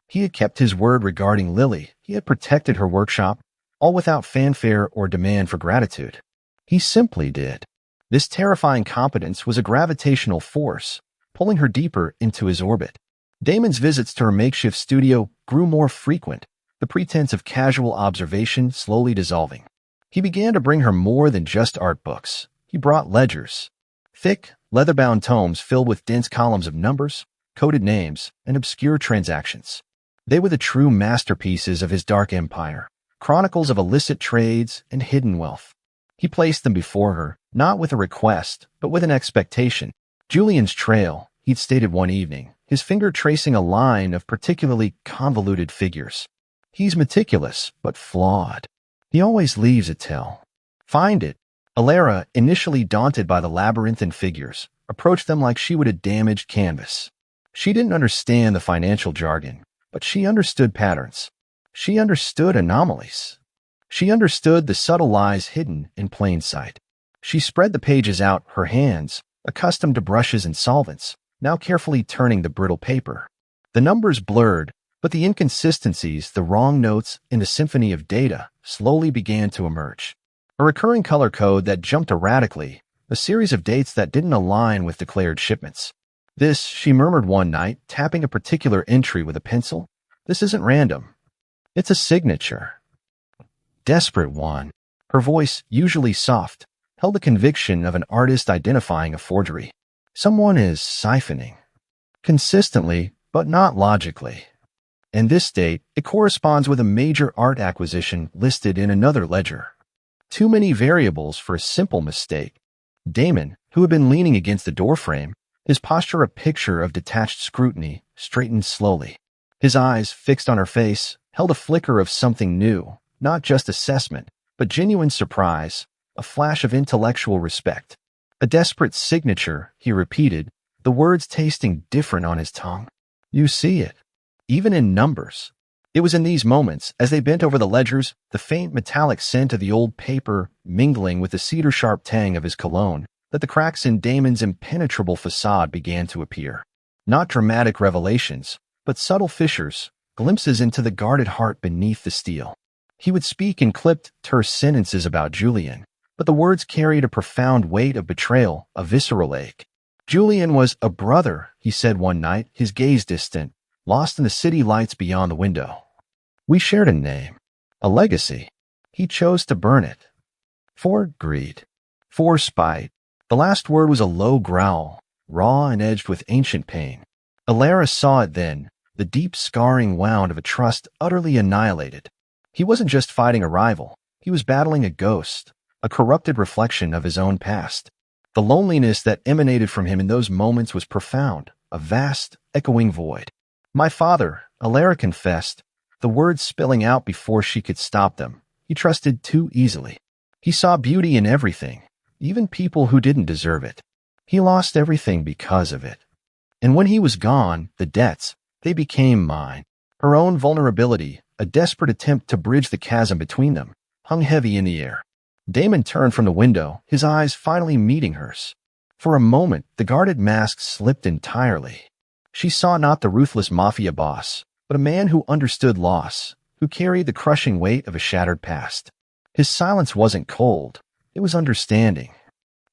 He had kept his word regarding Lily. He had protected her workshop, all without fanfare or demand for gratitude. He simply did. This terrifying competence was a gravitational force, pulling her deeper into his orbit. Damon's visits to her makeshift studio grew more frequent, the pretense of casual observation slowly dissolving. He began to bring her more than just art books. He brought ledgers, thick, leather-bound tomes filled with dense columns of numbers, coded names, and obscure transactions. They were the true masterpieces of his dark empire, chronicles of illicit trades and hidden wealth. He placed them before her, not with a request, but with an expectation. Julian's trail, he'd stated one evening, his finger tracing a line of particularly convoluted figures. He's meticulous, but flawed. He always leaves a tell. Find it. Alara, initially daunted by the labyrinthine figures, approached them like she would a damaged canvas. She didn't understand the financial jargon, but she understood patterns. She understood anomalies. She understood the subtle lies hidden in plain sight. She spread the pages out, her hands, accustomed to brushes and solvents, now carefully turning the brittle paper. The numbers blurred, but the inconsistencies, the wrong notes in the symphony of data slowly began to emerge. A recurring color code that jumped erratically, a series of dates that didn't align with declared shipments. This, she murmured one night, tapping a particular entry with a pencil. This isn't random. It's a signature. Desperate one. Her voice, usually soft, held the conviction of an artist identifying a forgery. Someone is siphoning. Consistently, but not logically. And this date, it corresponds with a major art acquisition listed in another ledger. Too many variables for a simple mistake. Damon, who had been leaning against the doorframe, his posture a picture of detached scrutiny, straightened slowly. His eyes, fixed on her face, held a flicker of something new, not just assessment, but genuine surprise, a flash of intellectual respect. A desperate signature, he repeated, the words tasting different on his tongue. You see it, even in numbers. It was in these moments, as they bent over the ledgers, the faint metallic scent of the old paper mingling with the cedar-sharp tang of his cologne, that the cracks in Damon's impenetrable facade began to appear. Not dramatic revelations, but subtle fissures, glimpses into the guarded heart beneath the steel. He would speak in clipped, terse sentences about Julian, but the words carried a profound weight of betrayal, a visceral ache. Julian was a brother, he said one night, his gaze distant, lost in the city lights beyond the window. We shared a name, a legacy. He chose to burn it. For greed, for spite, The last word was a low growl, raw and edged with ancient pain. Alara saw it then, the deep scarring wound of a trust utterly annihilated. He wasn't just fighting a rival, he was battling a ghost, a corrupted reflection of his own past. The loneliness that emanated from him in those moments was profound, a vast, echoing void. "My father," Alara confessed, the words spilling out before she could stop them. He trusted too easily. He saw beauty in everything, even people who didn't deserve it. He lost everything because of it. And when he was gone, the debts, they became mine. Her own vulnerability, a desperate attempt to bridge the chasm between them, hung heavy in the air. Damon turned from the window, his eyes finally meeting hers. For a moment, the guarded mask slipped entirely. She saw not the ruthless mafia boss, but a man who understood loss, who carried the crushing weight of a shattered past. His silence wasn't cold, it was understanding.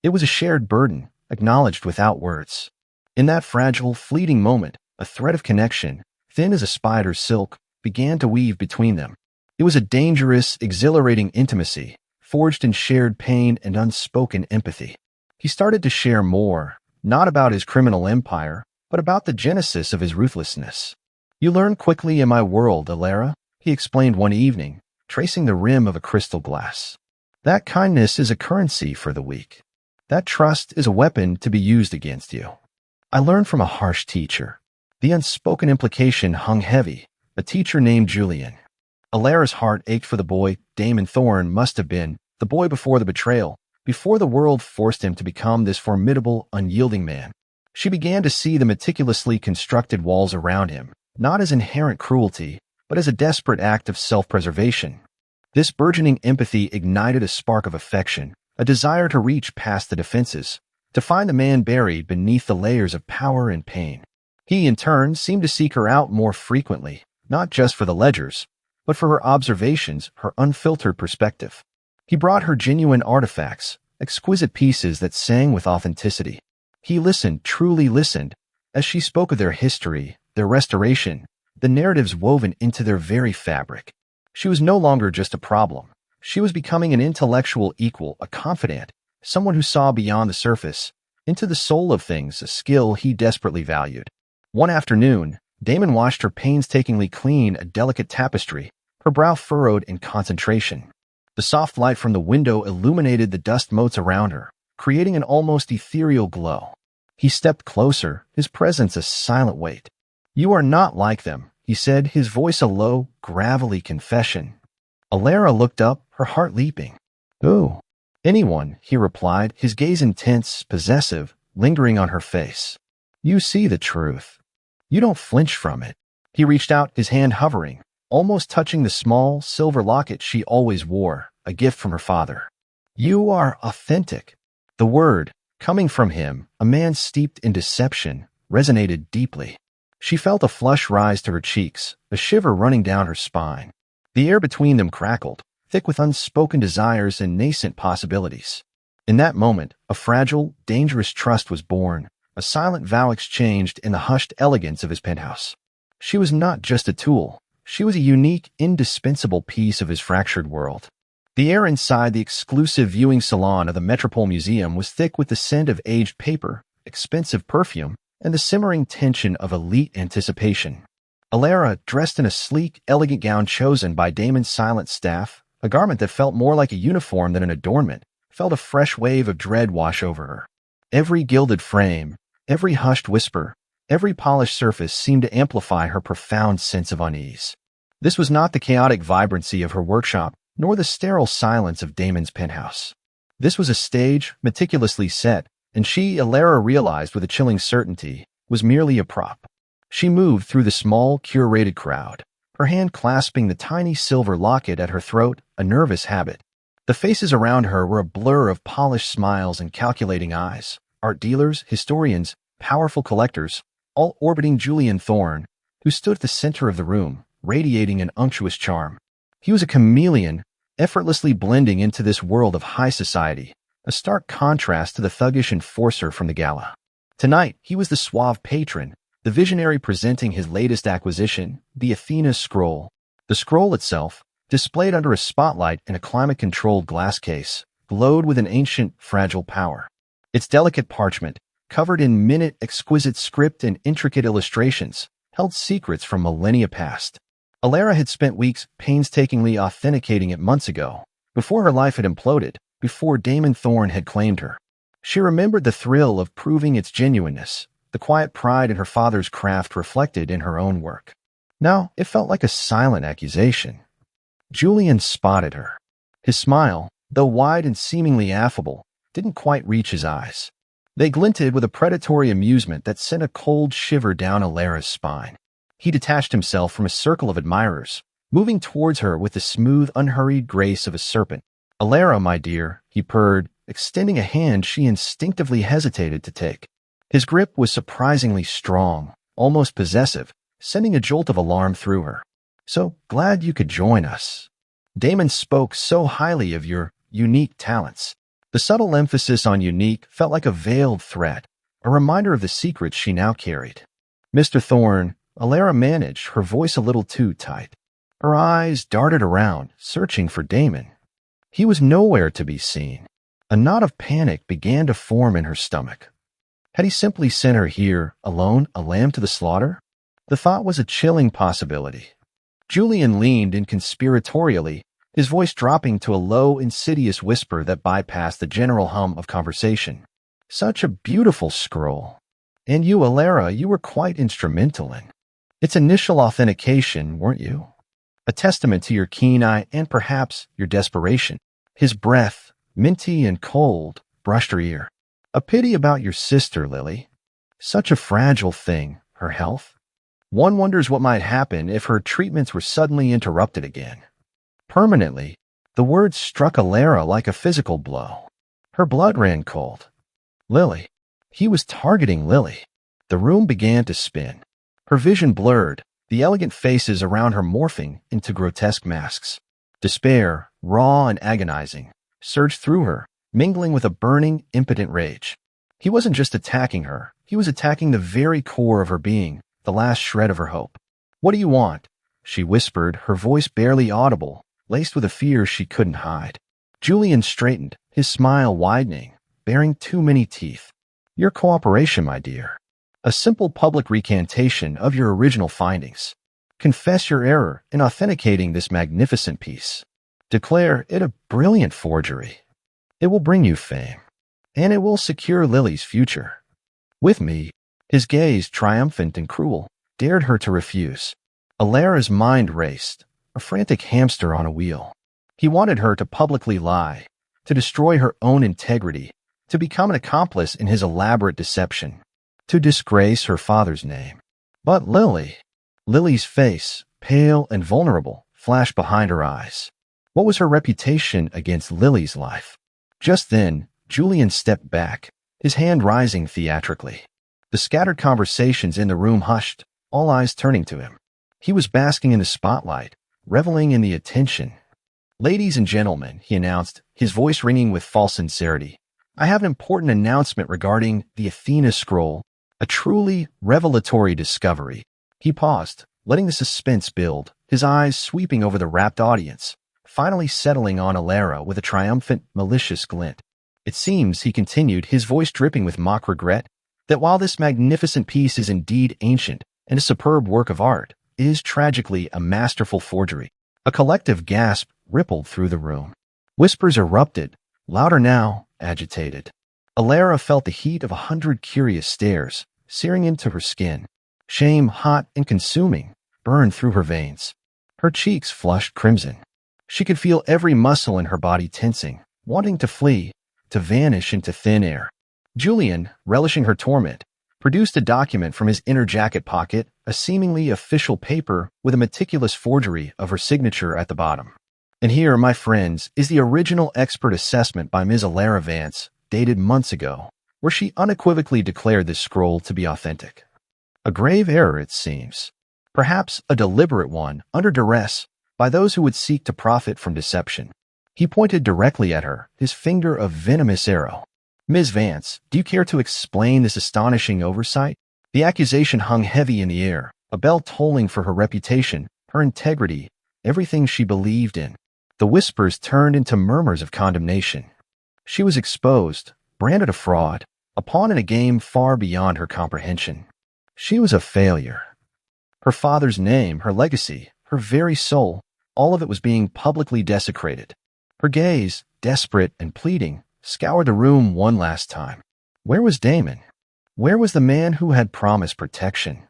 It was a shared burden, acknowledged without words. In that fragile, fleeting moment, a thread of connection, thin as a spider's silk, began to weave between them. It was a dangerous, exhilarating intimacy, forged in shared pain and unspoken empathy. He started to share more, not about his criminal empire, but about the genesis of his ruthlessness. "You learn quickly in my world, Alara," he explained one evening, tracing the rim of a crystal glass. "That kindness is a currency for the weak. That trust is a weapon to be used against you. I learned from a harsh teacher." The unspoken implication hung heavy, a teacher named Julian. Alara's heart ached for the boy Damon Thorne must have been, the boy before the betrayal, before the world forced him to become this formidable, unyielding man. She began to see the meticulously constructed walls around him, not as inherent cruelty, but as a desperate act of self-preservation. This burgeoning empathy ignited a spark of affection, a desire to reach past the defenses, to find the man buried beneath the layers of power and pain. He, in turn, seemed to seek her out more frequently, not just for the ledgers, but for her observations, her unfiltered perspective. He brought her genuine artifacts, exquisite pieces that sang with authenticity. He listened, truly listened, as she spoke of their history, their restoration, the narratives woven into their very fabric. She was no longer just a problem. She was becoming an intellectual equal, a confidant, someone who saw beyond the surface, into the soul of things, a skill he desperately valued. One afternoon, Damon watched her painstakingly clean a delicate tapestry, her brow furrowed in concentration. The soft light from the window illuminated the dust motes around her, creating an almost ethereal glow. He stepped closer, his presence a silent weight. "You are not like them," he said, his voice a low, gravelly confession. Alara looked up, her heart leaping. "Who?" "Anyone," he replied, his gaze intense, possessive, lingering on her face. "You see the truth. You don't flinch from it." He reached out, his hand hovering, almost touching the small, silver locket she always wore, a gift from her father. "You are authentic." The word, coming from him, a man steeped in deception, resonated deeply. She felt a flush rise to her cheeks, a shiver running down her spine. The air between them crackled, thick with unspoken desires and nascent possibilities. In that moment, a fragile, dangerous trust was born, a silent vow exchanged in the hushed elegance of his penthouse. She was not just a tool. She was a unique, indispensable piece of his fractured world. The air inside the exclusive viewing salon of the Metropole Museum was thick with the scent of aged paper, expensive perfume, and the simmering tension of elite anticipation. Alara, dressed in a sleek, elegant gown chosen by Damon's silent staff, a garment that felt more like a uniform than an adornment, felt a fresh wave of dread wash over her. Every gilded frame, every hushed whisper, every polished surface seemed to amplify her profound sense of unease. This was not the chaotic vibrancy of her workshop, nor the sterile silence of Damon's penthouse. This was a stage, meticulously set, and she, Alara realized with a chilling certainty, was merely a prop. She moved through the small, curated crowd, her hand clasping the tiny silver locket at her throat, a nervous habit. The faces around her were a blur of polished smiles and calculating eyes, art dealers, historians, powerful collectors, all orbiting Julian Thorne, who stood at the center of the room, radiating an unctuous charm. He was a chameleon, effortlessly blending into this world of high society, a stark contrast to the thuggish enforcer from the gala. Tonight, he was the suave patron, the visionary presenting his latest acquisition, the Athena scroll. The scroll itself, displayed under a spotlight in a climate-controlled glass case, glowed with an ancient, fragile power. Its delicate parchment, covered in minute, exquisite script and intricate illustrations, held secrets from millennia past. Alara had spent weeks painstakingly authenticating it months ago, before her life had imploded, before Damon Thorne had claimed her. She remembered the thrill of proving its genuineness, the quiet pride in her father's craft reflected in her own work. Now, it felt like a silent accusation. Julian spotted her. His smile, though wide and seemingly affable, didn't quite reach his eyes. They glinted with a predatory amusement that sent a cold shiver down Alara's spine. He detached himself from a circle of admirers, moving towards her with the smooth, unhurried grace of a serpent. "Alara, my dear," he purred, extending a hand she instinctively hesitated to take. His grip was surprisingly strong, almost possessive, sending a jolt of alarm through her. "So glad you could join us." Damon spoke so highly of your unique talents. The subtle emphasis on unique felt like a veiled threat, a reminder of the secrets she now carried. "Mr. Thorne," Alara managed, her voice a little too tight. Her eyes darted around, searching for Damon. He was nowhere to be seen. A knot of panic began to form in her stomach. Had he simply sent her here, alone, a lamb to the slaughter? The thought was a chilling possibility. Julian leaned in conspiratorially, his voice dropping to a low, insidious whisper that bypassed the general hum of conversation. "Such a beautiful scroll. And you, Alara, you were quite instrumental in its initial authentication, weren't you? A testament to your keen eye and perhaps your desperation." His breath, minty and cold, brushed her ear. "A pity about your sister, Lily. Such a fragile thing, her health. One wonders what might happen if her treatments were suddenly interrupted again." Permanently, the words struck Alara like a physical blow. Her blood ran cold. Lily. He was targeting Lily. The room began to spin. Her vision blurred, the elegant faces around her morphing into grotesque masks. Despair, raw and agonizing, surged through her, mingling with a burning, impotent rage. He wasn't just attacking her, he was attacking the very core of her being, the last shred of her hope. "What do you want?" she whispered, her voice barely audible, laced with a fear she couldn't hide. Julian straightened, his smile widening, baring too many teeth. "Your cooperation, my dear. A simple public recantation of your original findings. Confess your error in authenticating this magnificent piece. Declare it a brilliant forgery. It will bring you fame, and it will secure Lily's future. With me." His gaze, triumphant and cruel, dared her to refuse. Alara's mind raced, a frantic hamster on a wheel. He wanted her to publicly lie, to destroy her own integrity, to become an accomplice in his elaborate deception, to disgrace her father's name. But Lily's face, pale and vulnerable, flashed behind her eyes. What was her reputation against Lily's life? Just then, Julian stepped back, his hand rising theatrically. The scattered conversations in the room hushed, all eyes turning to him. He was basking in the spotlight, reveling in the attention. "Ladies and gentlemen," he announced, his voice ringing with false sincerity, "I have an important announcement regarding the Athena Scroll, a truly revelatory discovery." He paused, letting the suspense build, his eyes sweeping over the rapt audience, finally settling on Alara with a triumphant, malicious glint. "It seems," he continued, his voice dripping with mock regret, "that while this magnificent piece is indeed ancient and a superb work of art, it is tragically a masterful forgery." A collective gasp rippled through the room. Whispers erupted, louder now, agitated. Alara felt the heat of 100 curious stares, searing into her skin. Shame, hot and consuming, burned through her veins. Her cheeks flushed crimson. She could feel every muscle in her body tensing, wanting to flee, to vanish into thin air. Julian, relishing her torment, produced a document from his inner jacket pocket, a seemingly official paper with a meticulous forgery of her signature at the bottom. "And here, my friends, is the original expert assessment by Ms. Alara Vance, dated months ago, where she unequivocally declared this scroll to be authentic. A grave error, it seems. Perhaps a deliberate one, under duress, by those who would seek to profit from deception." He pointed directly at her, his finger a venomous arrow. "Ms. Vance, do you care to explain this astonishing oversight?" The accusation hung heavy in the air, a bell tolling for her reputation, her integrity, everything she believed in. The whispers turned into murmurs of condemnation. She was exposed, branded a fraud, a pawn in a game far beyond her comprehension. She was a failure. Her father's name, her legacy, her very soul, all of it was being publicly desecrated. Her gaze, desperate and pleading, scoured the room one last time. Where was Damon? Where was the man who had promised protection?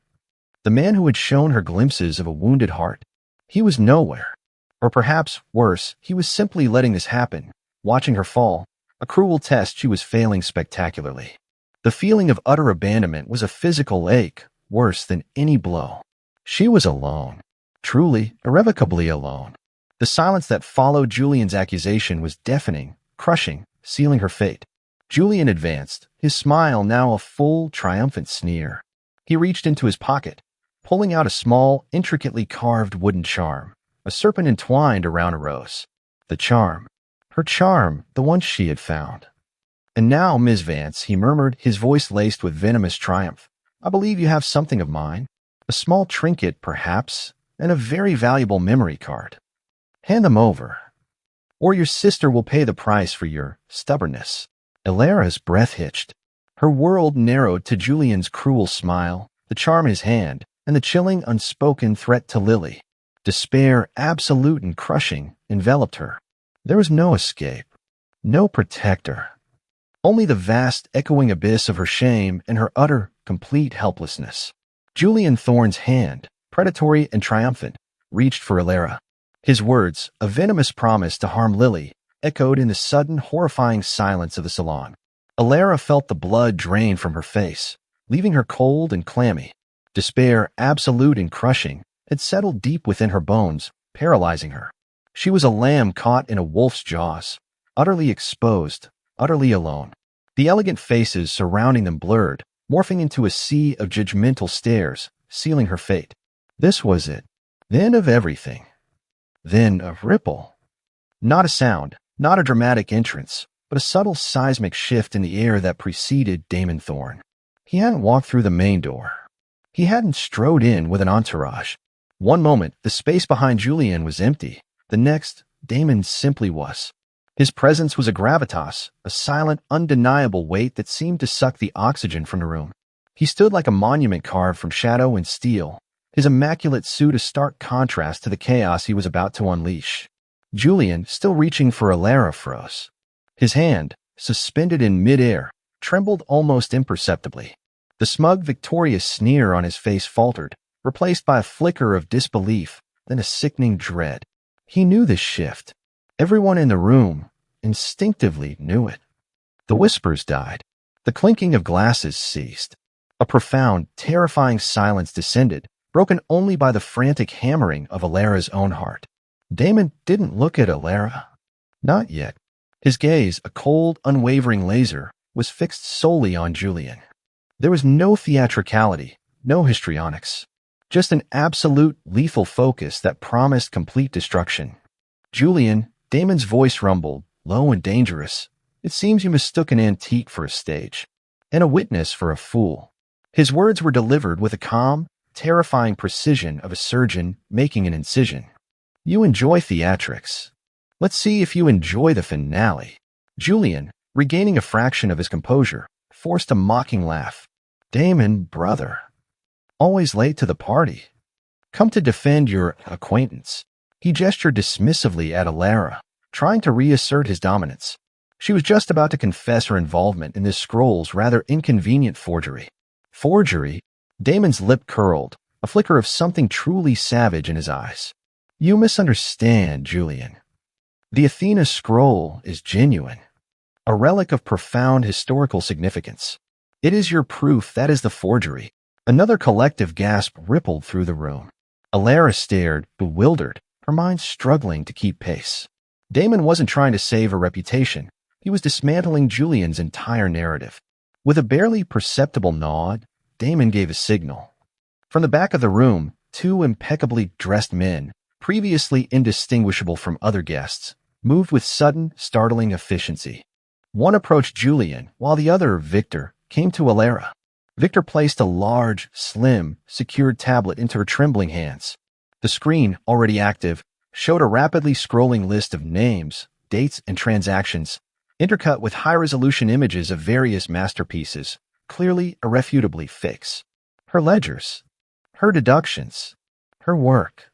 The man who had shown her glimpses of a wounded heart? He was nowhere. Or perhaps, worse, he was simply letting this happen, watching her fall, a cruel test she was failing spectacularly. The feeling of utter abandonment was a physical ache, worse than any blow. She was alone. Truly, irrevocably alone. The silence that followed Julian's accusation was deafening, crushing, sealing her fate. Julian advanced, his smile now a full, triumphant sneer. He reached into his pocket, pulling out a small, intricately carved wooden charm, a serpent entwined around a rose. The charm. Her charm, the one she had found. "And now, Miss Vance," he murmured, his voice laced with venomous triumph, "I believe you have something of mine. A small trinket, perhaps, and a very valuable memory card. Hand them over, or your sister will pay the price for your stubbornness." Elara's breath hitched. Her world narrowed to Julian's cruel smile, the charm in his hand, and the chilling, unspoken threat to Lily. Despair, absolute and crushing, enveloped her. There was no escape, no protector. Only the vast, echoing abyss of her shame and her utter, complete helplessness. Julian Thorne's hand, predatory and triumphant, reached for Elara. His words, a venomous promise to harm Lily, echoed in the sudden, horrifying silence of the salon. Elara felt the blood drain from her face, leaving her cold and clammy. Despair, absolute and crushing, had settled deep within her bones, paralyzing her. She was a lamb caught in a wolf's jaws, utterly exposed, utterly alone. The elegant faces surrounding them blurred, morphing into a sea of judgmental stares, sealing her fate. This was it. The end of everything. Then a ripple. Not a sound, not a dramatic entrance, but a subtle seismic shift in the air that preceded Damon Thorne. He hadn't walked through the main door. He hadn't strode in with an entourage. One moment, the space behind Julian was empty. The next, Damon simply was. His presence was a gravitas, a silent, undeniable weight that seemed to suck the oxygen from the room. He stood like a monument carved from shadow and steel, his immaculate suit a stark contrast to the chaos he was about to unleash. Julian, still reaching for Elara, froze. His hand, suspended in midair, trembled almost imperceptibly. The smug, victorious sneer on his face faltered, replaced by a flicker of disbelief, then a sickening dread. He knew this shift. Everyone in the room instinctively knew it. The whispers died. The clinking of glasses ceased. A profound, terrifying silence descended, broken only by the frantic hammering of Elara's own heart. Damon didn't look at Elara. Not yet. His gaze, a cold, unwavering laser, was fixed solely on Julian. There was no theatricality, no histrionics. Just an absolute, lethal focus that promised complete destruction. "Julian," Damon's voice rumbled, low and dangerous. "It seems you mistook an antique for a stage, and a witness for a fool." His words were delivered with a calm, terrifying precision of a surgeon making an incision. "You enjoy theatrics. Let's see if you enjoy the finale." Julian, regaining a fraction of his composure, forced a mocking laugh. "Damon, brother. Always late to the party. Come to defend your acquaintance." He gestured dismissively at Elara, trying to reassert his dominance. She was just about to confess her involvement in this scroll's rather inconvenient forgery. Forgery? Damon's lip curled, a flicker of something truly savage in his eyes. "You misunderstand, Julian. The Athena scroll is genuine, a relic of profound historical significance. It is your proof that is the forgery." Another collective gasp rippled through the room. Elara stared, bewildered, her mind struggling to keep pace. Damon wasn't trying to save her reputation. He was dismantling Julian's entire narrative. With a barely perceptible nod, Damon gave a signal. From the back of the room, two impeccably dressed men, previously indistinguishable from other guests, moved with sudden, startling efficiency. One approached Julian, while the other, Victor, came to Elara. Victor placed a large, slim, secured tablet into her trembling hands. The screen, already active, showed a rapidly scrolling list of names, dates, and transactions, intercut with high-resolution images of various masterpieces, clearly, irrefutably fakes. Her ledgers, her deductions, her work.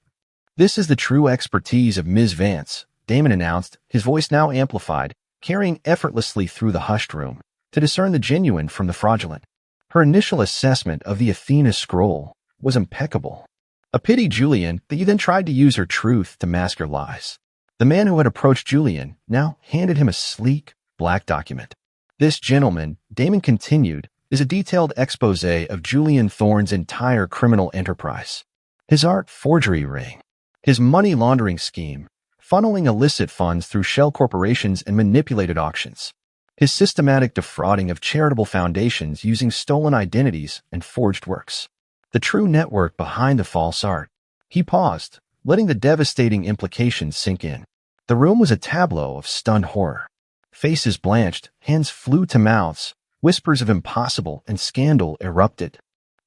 This is the true expertise of Ms. Vance, Damon announced, his voice now amplified, carrying effortlessly through the hushed room, to discern the genuine from the fraudulent. Her initial assessment of the Athena scroll was impeccable. A pity, Julian, that you then tried to use her truth to mask your lies. The man who had approached Julian now handed him a sleek, black document. This gentleman, Damon continued, is a detailed expose of Julian Thorne's entire criminal enterprise. His art forgery ring, his money laundering scheme, funneling illicit funds through shell corporations and manipulated auctions, his systematic defrauding of charitable foundations using stolen identities and forged works. The true network behind the false art. He paused, letting the devastating implications sink in. The room was a tableau of stunned horror. Faces blanched, hands flew to mouths, whispers of impossible and scandal erupted.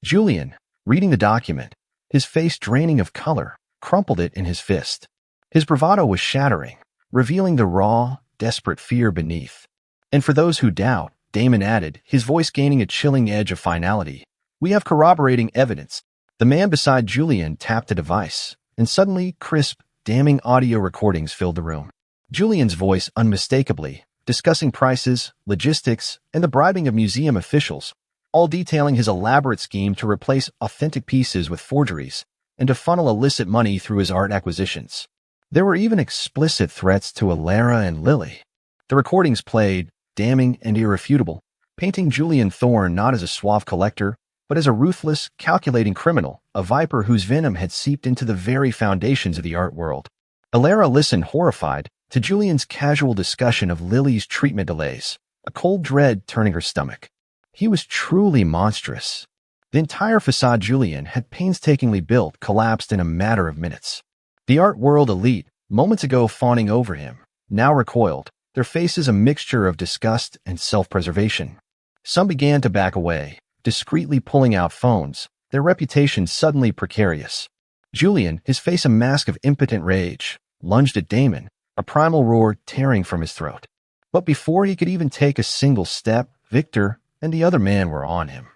Julian, reading the document, his face draining of color, crumpled it in his fist. His bravado was shattering, revealing the raw, desperate fear beneath. And for those who doubt, Damon added, his voice gaining a chilling edge of finality, we have corroborating evidence. The man beside Julian tapped a device, and suddenly crisp, damning audio recordings filled the room. Julian's voice unmistakably, discussing prices, logistics, and the bribing of museum officials, all detailing his elaborate scheme to replace authentic pieces with forgeries and to funnel illicit money through his art acquisitions. There were even explicit threats to Alara and Lily. The recordings played, damning and irrefutable, painting Julian Thorne not as a suave collector, but as a ruthless, calculating criminal, a viper whose venom had seeped into the very foundations of the art world. Alara listened horrified to Julian's casual discussion of Lily's treatment delays, a cold dread turning her stomach. He was truly monstrous. The entire facade Julian had painstakingly built collapsed in a matter of minutes. The art world elite, moments ago fawning over him, now recoiled, their faces a mixture of disgust and self-preservation. Some began to back away, discreetly pulling out phones, their reputation suddenly precarious. Julian, his face a mask of impotent rage, lunged at Damon, a primal roar tearing from his throat. But before he could even take a single step, Victor and the other man were on him.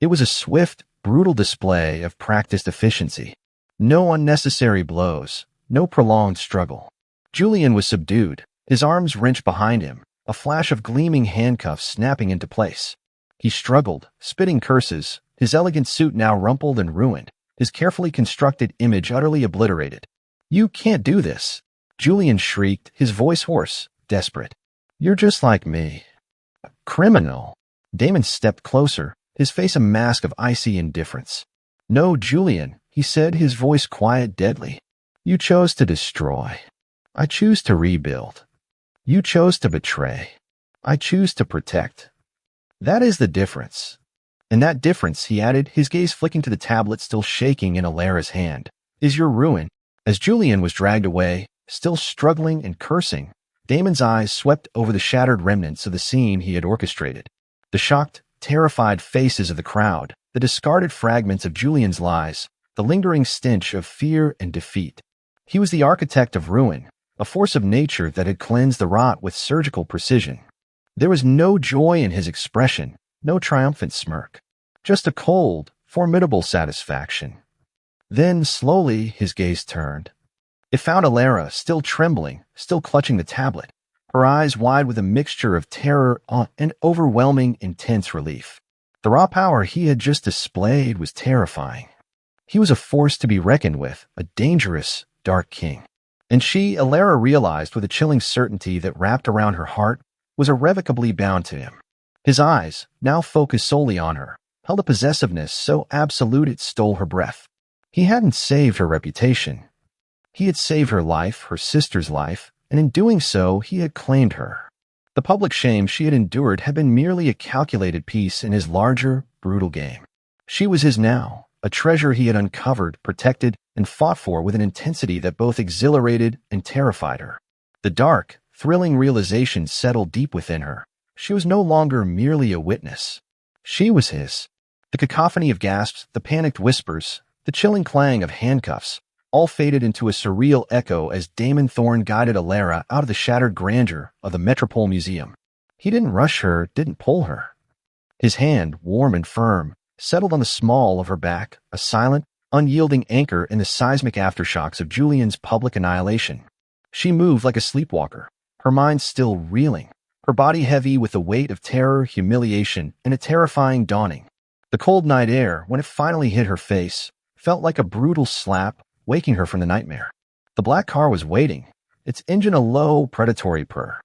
It was a swift, brutal display of practiced efficiency. No unnecessary blows, no prolonged struggle. Julian was subdued, his arms wrenched behind him, a flash of gleaming handcuffs snapping into place. He struggled, spitting curses, his elegant suit now rumpled and ruined, his carefully constructed image utterly obliterated. "You can't do this," Julian shrieked, his voice hoarse, desperate. "You're just like me. A criminal." Damon stepped closer, his face a mask of icy indifference. "No, Julian," he said, his voice quiet, deadly. "You chose to destroy. I choose to rebuild. You chose to betray. I choose to protect. That is the difference." And that difference, he added, his gaze flicking to the tablet still shaking in Alara's hand, is your ruin. As Julian was dragged away, still struggling and cursing, Damon's eyes swept over the shattered remnants of the scene he had orchestrated. The shocked, terrified faces of the crowd, the discarded fragments of Julian's lies, the lingering stench of fear and defeat. He was the architect of ruin, a force of nature that had cleansed the rot with surgical precision. There was no joy in his expression, no triumphant smirk, just a cold, formidable satisfaction. Then, slowly, his gaze turned. It found Alara, still trembling, still clutching the tablet, her eyes wide with a mixture of terror and overwhelming, intense relief. The raw power he had just displayed was terrifying. He was a force to be reckoned with, a dangerous, dark king. And she, Alara, realized with a chilling certainty that wrapped around her heart, was irrevocably bound to him. His eyes, now focused solely on her, held a possessiveness so absolute it stole her breath. He hadn't saved her reputation. He had saved her life, her sister's life, and in doing so, he had claimed her. The public shame she had endured had been merely a calculated piece in his larger, brutal game. She was his now, a treasure he had uncovered, protected, and fought for with an intensity that both exhilarated and terrified her. The dark, thrilling realization settled deep within her. She was no longer merely a witness. She was his. The cacophony of gasps, the panicked whispers, the chilling clang of handcuffs, all faded into a surreal echo as Damon Thorne guided Alara out of the shattered grandeur of the Metropole Museum. He didn't rush her, didn't pull her. His hand, warm and firm, settled on the small of her back, a silent, unyielding anchor in the seismic aftershocks of Julian's public annihilation. She moved like a sleepwalker, her mind still reeling, her body heavy with the weight of terror, humiliation, and a terrifying dawning. The cold night air, when it finally hit her face, felt like a brutal slap, waking her from the nightmare. The black car was waiting, its engine a low, predatory purr.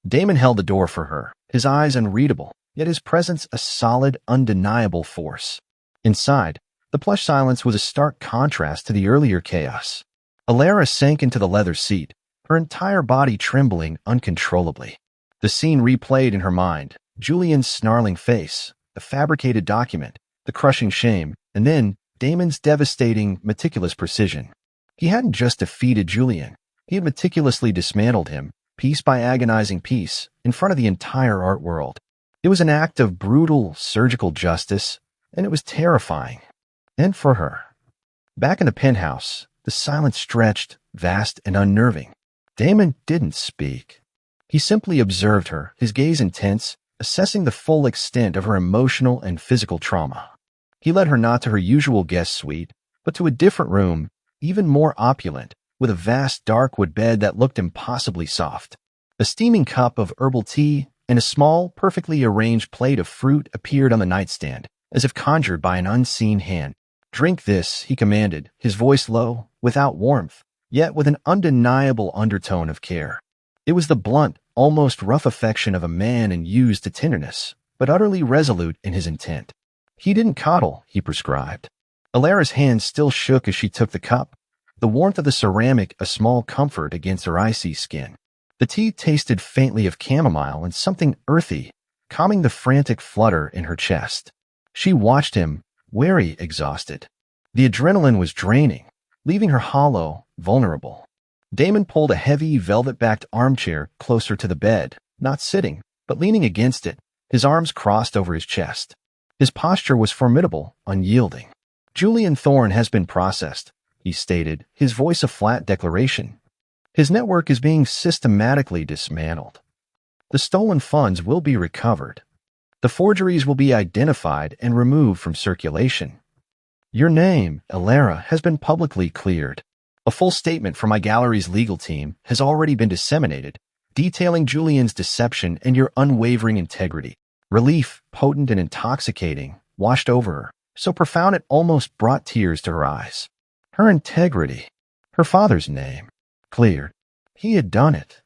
Damon held the door for her, his eyes unreadable, yet his presence a solid, undeniable force. Inside, the plush silence was a stark contrast to the earlier chaos. Alara sank into the leather seat, her entire body trembling uncontrollably. The scene replayed in her mind, Julian's snarling face, the fabricated document, the crushing shame, and then Damon's devastating, meticulous precision. He hadn't just defeated Julian, he had meticulously dismantled him, piece by agonizing piece, in front of the entire art world. It was an act of brutal, surgical justice, and it was terrifying. And for her. Back in the penthouse, the silence stretched, vast and unnerving. Damon didn't speak. He simply observed her, his gaze intense, assessing the full extent of her emotional and physical trauma. He led her not to her usual guest suite, but to a different room, even more opulent, with a vast dark wood bed that looked impossibly soft. A steaming cup of herbal tea and a small, perfectly arranged plate of fruit appeared on the nightstand, as if conjured by an unseen hand. "Drink this," he commanded, his voice low, without warmth, yet with an undeniable undertone of care. It was the blunt, almost rough affection of a man enused to tenderness, but utterly resolute in his intent. He didn't coddle, he prescribed. Alara's hand still shook as she took the cup, the warmth of the ceramic a small comfort against her icy skin. The tea tasted faintly of chamomile and something earthy, calming the frantic flutter in her chest. She watched him, wary, exhausted. The adrenaline was draining, leaving her hollow, vulnerable. Damon pulled a heavy, velvet-backed armchair closer to the bed, not sitting, but leaning against it, his arms crossed over his chest. His posture was formidable, unyielding. "Julian Thorne has been processed," he stated, his voice a flat declaration. "His network is being systematically dismantled. The stolen funds will be recovered. The forgeries will be identified and removed from circulation. Your name, Alara, has been publicly cleared. A full statement from my gallery's legal team has already been disseminated, detailing Julian's deception and your unwavering integrity." Relief, potent and intoxicating, washed over her, so profound it almost brought tears to her eyes. Her integrity, her father's name, cleared. He had done it.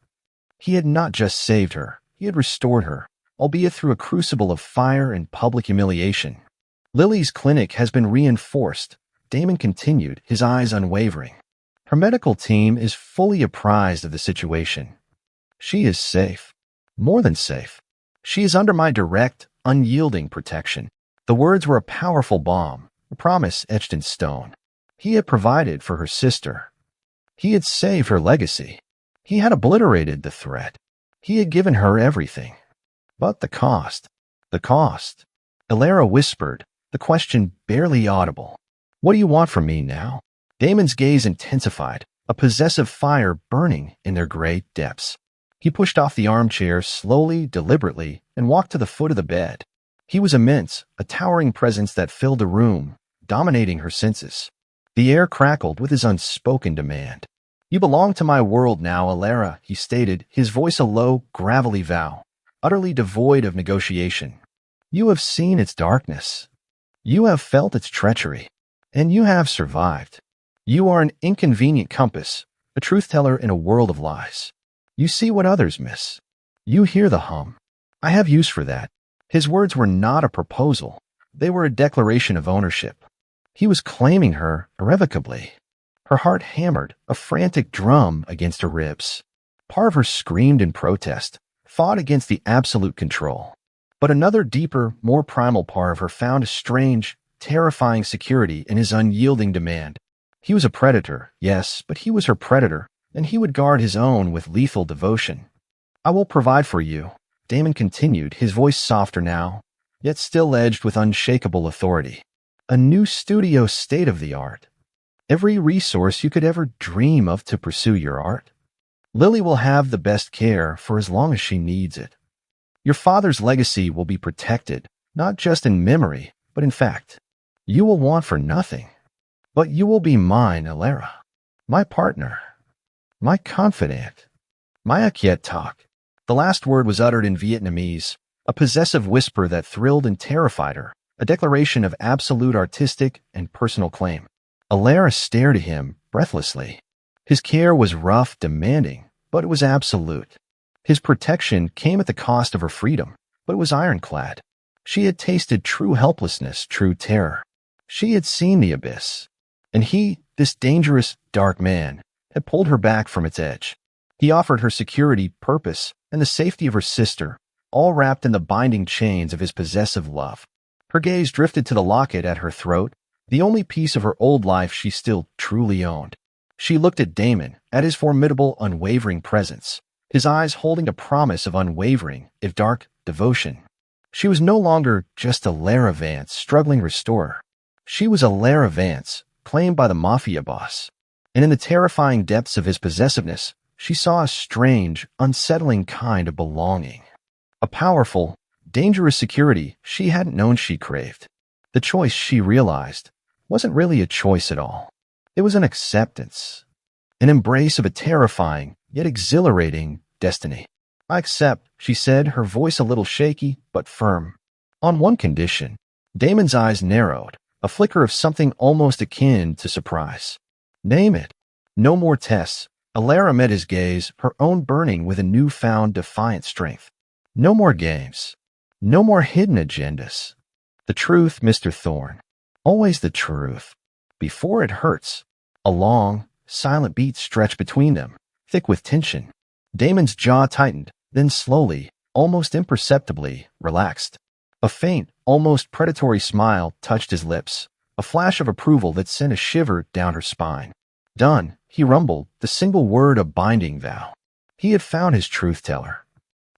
He had not just saved her, he had restored her, albeit through a crucible of fire and public humiliation. "Lily's clinic has been reinforced," Damon continued, his eyes unwavering. "Her medical team is fully apprised of the situation. She is safe. More than safe. She is under my direct, unyielding protection." The words were a powerful balm, a promise etched in stone. He had provided for her sister. He had saved her legacy. He had obliterated the threat. He had given her everything. But the cost. Alara whispered, the question barely audible. "What do you want from me now?" Damon's gaze intensified, a possessive fire burning in their gray depths. He pushed off the armchair slowly, deliberately, and walked to the foot of the bed. He was immense, a towering presence that filled the room, dominating her senses. The air crackled with his unspoken demand. "You belong to my world now, Alara," he stated, his voice a low, gravelly vow, utterly devoid of negotiation. "You have seen its darkness. You have felt its treachery. And you have survived. You are an inconvenient compass, a truth-teller in a world of lies. You see what others miss. You hear the hum. I have use for that." His words were not a proposal. They were a declaration of ownership. He was claiming her irrevocably. Her heart hammered, a frantic drum against her ribs. Part of her screamed in protest, fought against the absolute control. But another deeper, more primal part of her found a strange, terrifying security in his unyielding demand. He was a predator, yes, but he was her predator, and he would guard his own with lethal devotion. "I will provide for you," Damon continued, his voice softer now, yet still edged with unshakable authority. "A new studio state-of-the-art. Every resource you could ever dream of to pursue your art. Lily will have the best care for as long as she needs it. Your father's legacy will be protected, not just in memory, but in fact. You will want for nothing. But you will be mine, Alara. My partner. My confidant. My Akiet talk. The last word was uttered in Vietnamese, a possessive whisper that thrilled and terrified her, a declaration of absolute artistic and personal claim. Alara stared at him breathlessly. His care was rough, demanding, but it was absolute. His protection came at the cost of her freedom, but it was ironclad. She had tasted true helplessness, true terror. She had seen the abyss. And he, this dangerous, dark man, had pulled her back from its edge. He offered her security, purpose, and the safety of her sister, all wrapped in the binding chains of his possessive love. Her gaze drifted to the locket at her throat, the only piece of her old life she still truly owned. She looked at Damon, at his formidable, unwavering presence, his eyes holding a promise of unwavering, if dark, devotion. She was no longer just a Lara Vance struggling restorer. She was a Lara Vance, claimed by the Mafia Boss. And in the terrifying depths of his possessiveness, she saw a strange, unsettling kind of belonging. A powerful, dangerous security she hadn't known she craved. The choice, she realized, wasn't really a choice at all. It was an acceptance, an embrace of a terrifying, yet exhilarating destiny. I accept, she said, her voice a little shaky, but firm. On one condition. Damon's eyes narrowed, a flicker of something almost akin to surprise. Name it. No more tests. Alara met his gaze, her own burning with a newfound defiant strength. No more games. No more hidden agendas. The truth, Mr. Thorne. Always the truth. Before it hurts. A long, silent beat stretched between them, thick with tension. Damon's jaw tightened, then slowly, almost imperceptibly, relaxed. A faint, almost predatory smile touched his lips, a flash of approval that sent a shiver down her spine. Done, he rumbled, the single word a binding vow. He had found his truth-teller.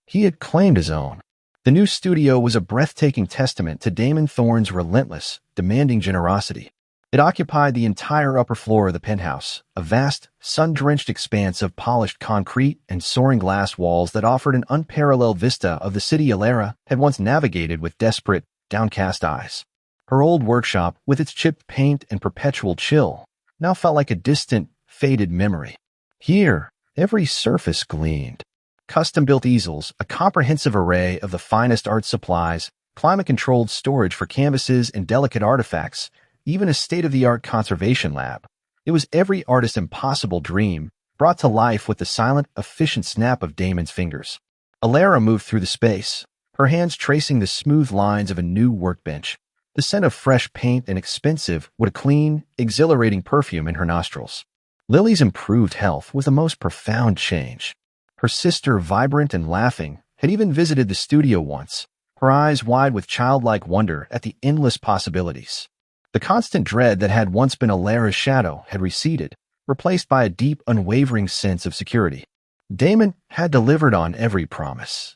He had claimed his own. The new studio was a breathtaking testament to Damon Thorne's relentless, demanding generosity. It occupied the entire upper floor of the penthouse, a vast, sun-drenched expanse of polished concrete and soaring glass walls that offered an unparalleled vista of the city Alara had once navigated with desperate, downcast eyes. Her old workshop, with its chipped paint and perpetual chill, now felt like a distant, faded memory. Here, every surface gleamed. Custom-built easels, a comprehensive array of the finest art supplies, climate-controlled storage for canvases and delicate artifacts, even a state-of-the-art conservation lab. It was every artist's impossible dream, brought to life with the silent, efficient snap of Damon's fingers. Alara moved through the space, her hands tracing the smooth lines of a new workbench, the scent of fresh paint and expensive, with a clean, exhilarating perfume in her nostrils. Lily's improved health was the most profound change. Her sister, vibrant and laughing, had even visited the studio once, her eyes wide with childlike wonder at the endless possibilities. The constant dread that had once been Alara's shadow had receded, replaced by a deep, unwavering sense of security. Damon had delivered on every promise.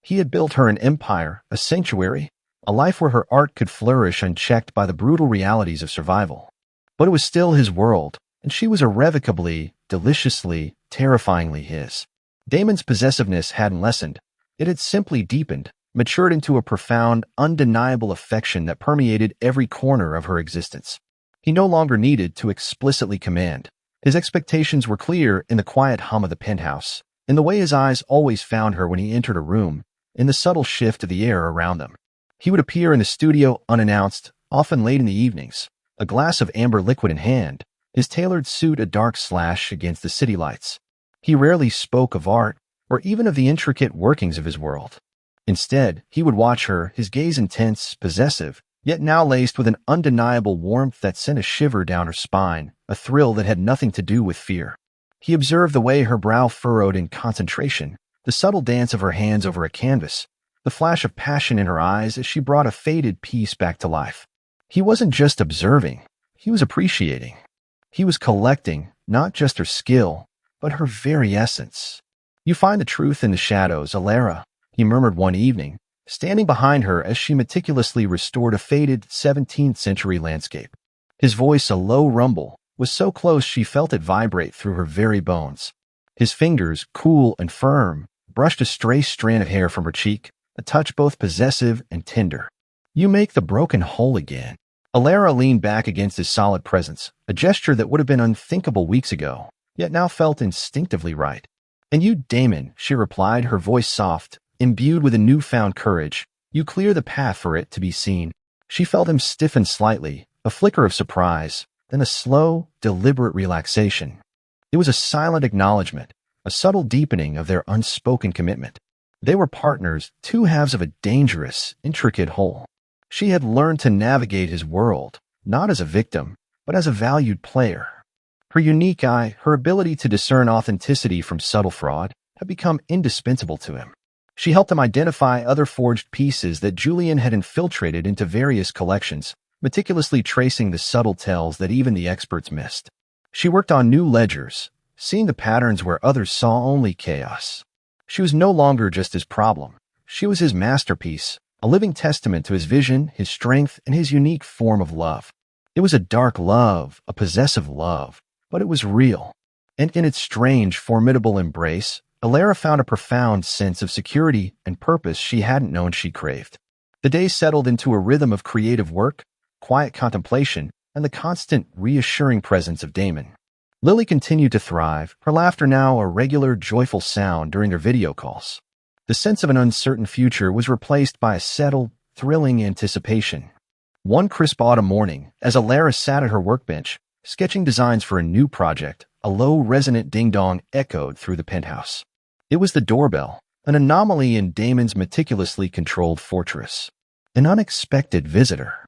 He had built her an empire, a sanctuary, a life where her art could flourish unchecked by the brutal realities of survival. But it was still his world, and she was irrevocably, deliciously, terrifyingly his. Damon's possessiveness hadn't lessened. It had simply deepened, matured into a profound, undeniable affection that permeated every corner of her existence. He no longer needed to explicitly command. His expectations were clear in the quiet hum of the penthouse, in the way his eyes always found her when he entered a room, in the subtle shift of the air around them. He would appear in the studio unannounced, often late in the evenings, a glass of amber liquid in hand, his tailored suit a dark slash against the city lights. He rarely spoke of art, or even of the intricate workings of his world. Instead, he would watch her, his gaze intense, possessive, yet now laced with an undeniable warmth that sent a shiver down her spine, a thrill that had nothing to do with fear. He observed the way her brow furrowed in concentration, the subtle dance of her hands over a canvas, the flash of passion in her eyes as she brought a faded piece back to life. He wasn't just observing, he was appreciating. He was collecting, not just her skill, but her very essence. You find the truth in the shadows, Alara, he murmured one evening, standing behind her as she meticulously restored a faded 17th-century landscape. His voice, a low rumble, was so close she felt it vibrate through her very bones. His fingers, cool and firm, brushed a stray strand of hair from her cheek, a touch both possessive and tender. You make the broken whole again. Alara leaned back against his solid presence, a gesture that would have been unthinkable weeks ago, yet now felt instinctively right. And you, Damon, she replied, her voice soft, imbued with a newfound courage. You clear the path for it to be seen. She felt him stiffen slightly, a flicker of surprise, then a slow, deliberate relaxation. It was a silent acknowledgement, a subtle deepening of their unspoken commitment. They were partners, two halves of a dangerous, intricate whole. She had learned to navigate his world, not as a victim, but as a valued player. Her unique eye, her ability to discern authenticity from subtle fraud, had become indispensable to him. She helped him identify other forged pieces that Julian had infiltrated into various collections, meticulously tracing the subtle tells that even the experts missed. She worked on new ledgers, seeing the patterns where others saw only chaos. She was no longer just his problem. She was his masterpiece, a living testament to his vision, his strength, and his unique form of love. It was a dark love, a possessive love, but it was real. And in its strange, formidable embrace, Alara found a profound sense of security and purpose she hadn't known she craved. The day settled into a rhythm of creative work, quiet contemplation, and the constant, reassuring presence of Damon. Lily continued to thrive, her laughter now a regular, joyful sound during their video calls. The sense of an uncertain future was replaced by a settled, thrilling anticipation. One crisp autumn morning, as Alara sat at her workbench, sketching designs for a new project, a low, resonant ding-dong echoed through the penthouse. It was the doorbell, an anomaly in Damon's meticulously controlled fortress. An unexpected visitor.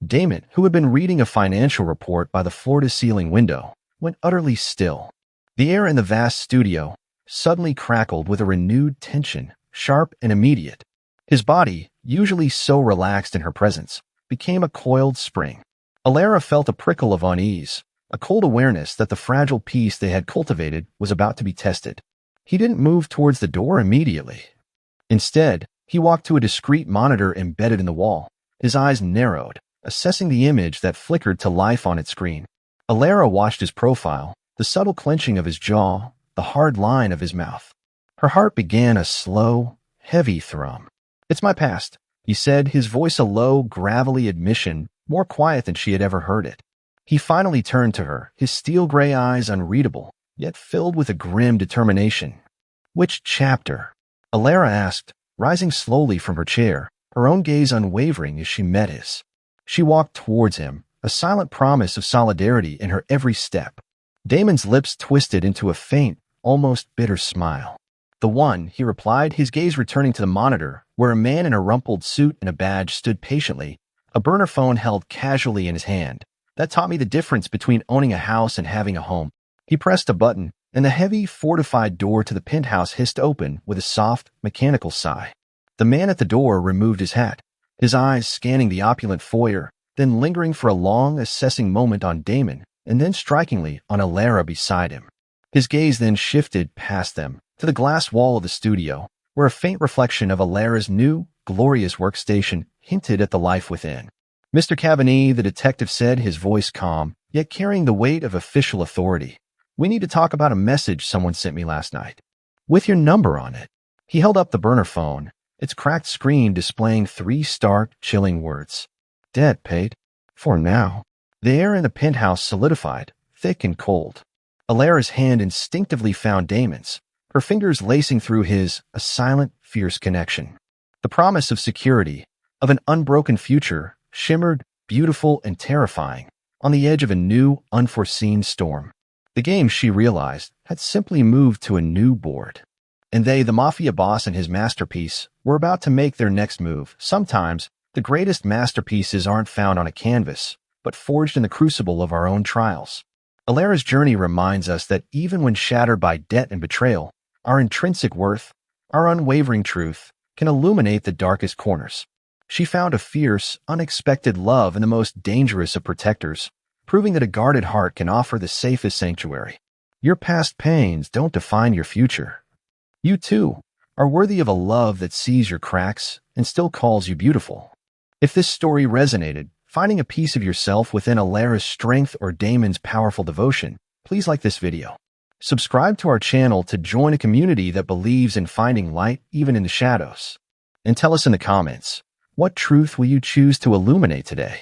Damon, who had been reading a financial report by the floor-to-ceiling window, went utterly still. The air in the vast studio suddenly crackled with a renewed tension, sharp and immediate. His body, usually so relaxed in her presence, became a coiled spring. Alara felt a prickle of unease, a cold awareness that the fragile peace they had cultivated was about to be tested. He didn't move towards the door immediately. Instead, he walked to a discreet monitor embedded in the wall. His eyes narrowed, assessing the image that flickered to life on its screen. Alara watched his profile, the subtle clenching of his jaw, the hard line of his mouth. Her heart began a slow, heavy thrum. "It's my past," he said, his voice a low, gravelly admission, more quiet than she had ever heard it. He finally turned to her, his steel-gray eyes unreadable, yet filled with a grim determination. "Which chapter?" Alara asked, rising slowly from her chair, her own gaze unwavering as she met his. She walked towards him, a silent promise of solidarity in her every step. Damon's lips twisted into a faint, almost bitter smile. "The one," he replied, his gaze returning to the monitor, where a man in a rumpled suit and a badge stood patiently, a burner phone held casually in his hand. "That taught me the difference between owning a house and having a home." He pressed a button, and the heavy, fortified door to the penthouse hissed open with a soft, mechanical sigh. The man at the door removed his hat, his eyes scanning the opulent foyer, then lingering for a long, assessing moment on Damon, and then strikingly on Alara beside him. His gaze then shifted past them, to the glass wall of the studio, where a faint reflection of Alara's new, glorious workstation hinted at the life within. "Mr. Cavani," the detective said, his voice calm, yet carrying the weight of official authority. "We need to talk about a message someone sent me last night. With your number on it." He held up the burner phone, its cracked screen displaying 3 stark, chilling words. "Debt paid. For now." The air in the penthouse solidified, thick and cold. Alara's hand instinctively found Damon's, her fingers lacing through his, a silent, fierce connection. The promise of security, of an unbroken future, shimmered, beautiful and terrifying, on the edge of a new, unforeseen storm. The game, she realized, had simply moved to a new board. And they, the Mafia Boss and his masterpiece, were about to make their next move. Sometimes, the greatest masterpieces aren't found on a canvas, but forged in the crucible of our own trials. Alara's journey reminds us that even when shattered by debt and betrayal, our intrinsic worth, our unwavering truth, can illuminate the darkest corners. She found a fierce, unexpected love in the most dangerous of protectors, proving that a guarded heart can offer the safest sanctuary. Your past pains don't define your future. You, too, are worthy of a love that sees your cracks and still calls you beautiful. If this story resonated, finding a piece of yourself within Alara's strength or Damon's powerful devotion, please like this video. Subscribe to our channel to join a community that believes in finding light even in the shadows. and tell us in the comments, what truth will you choose to illuminate today?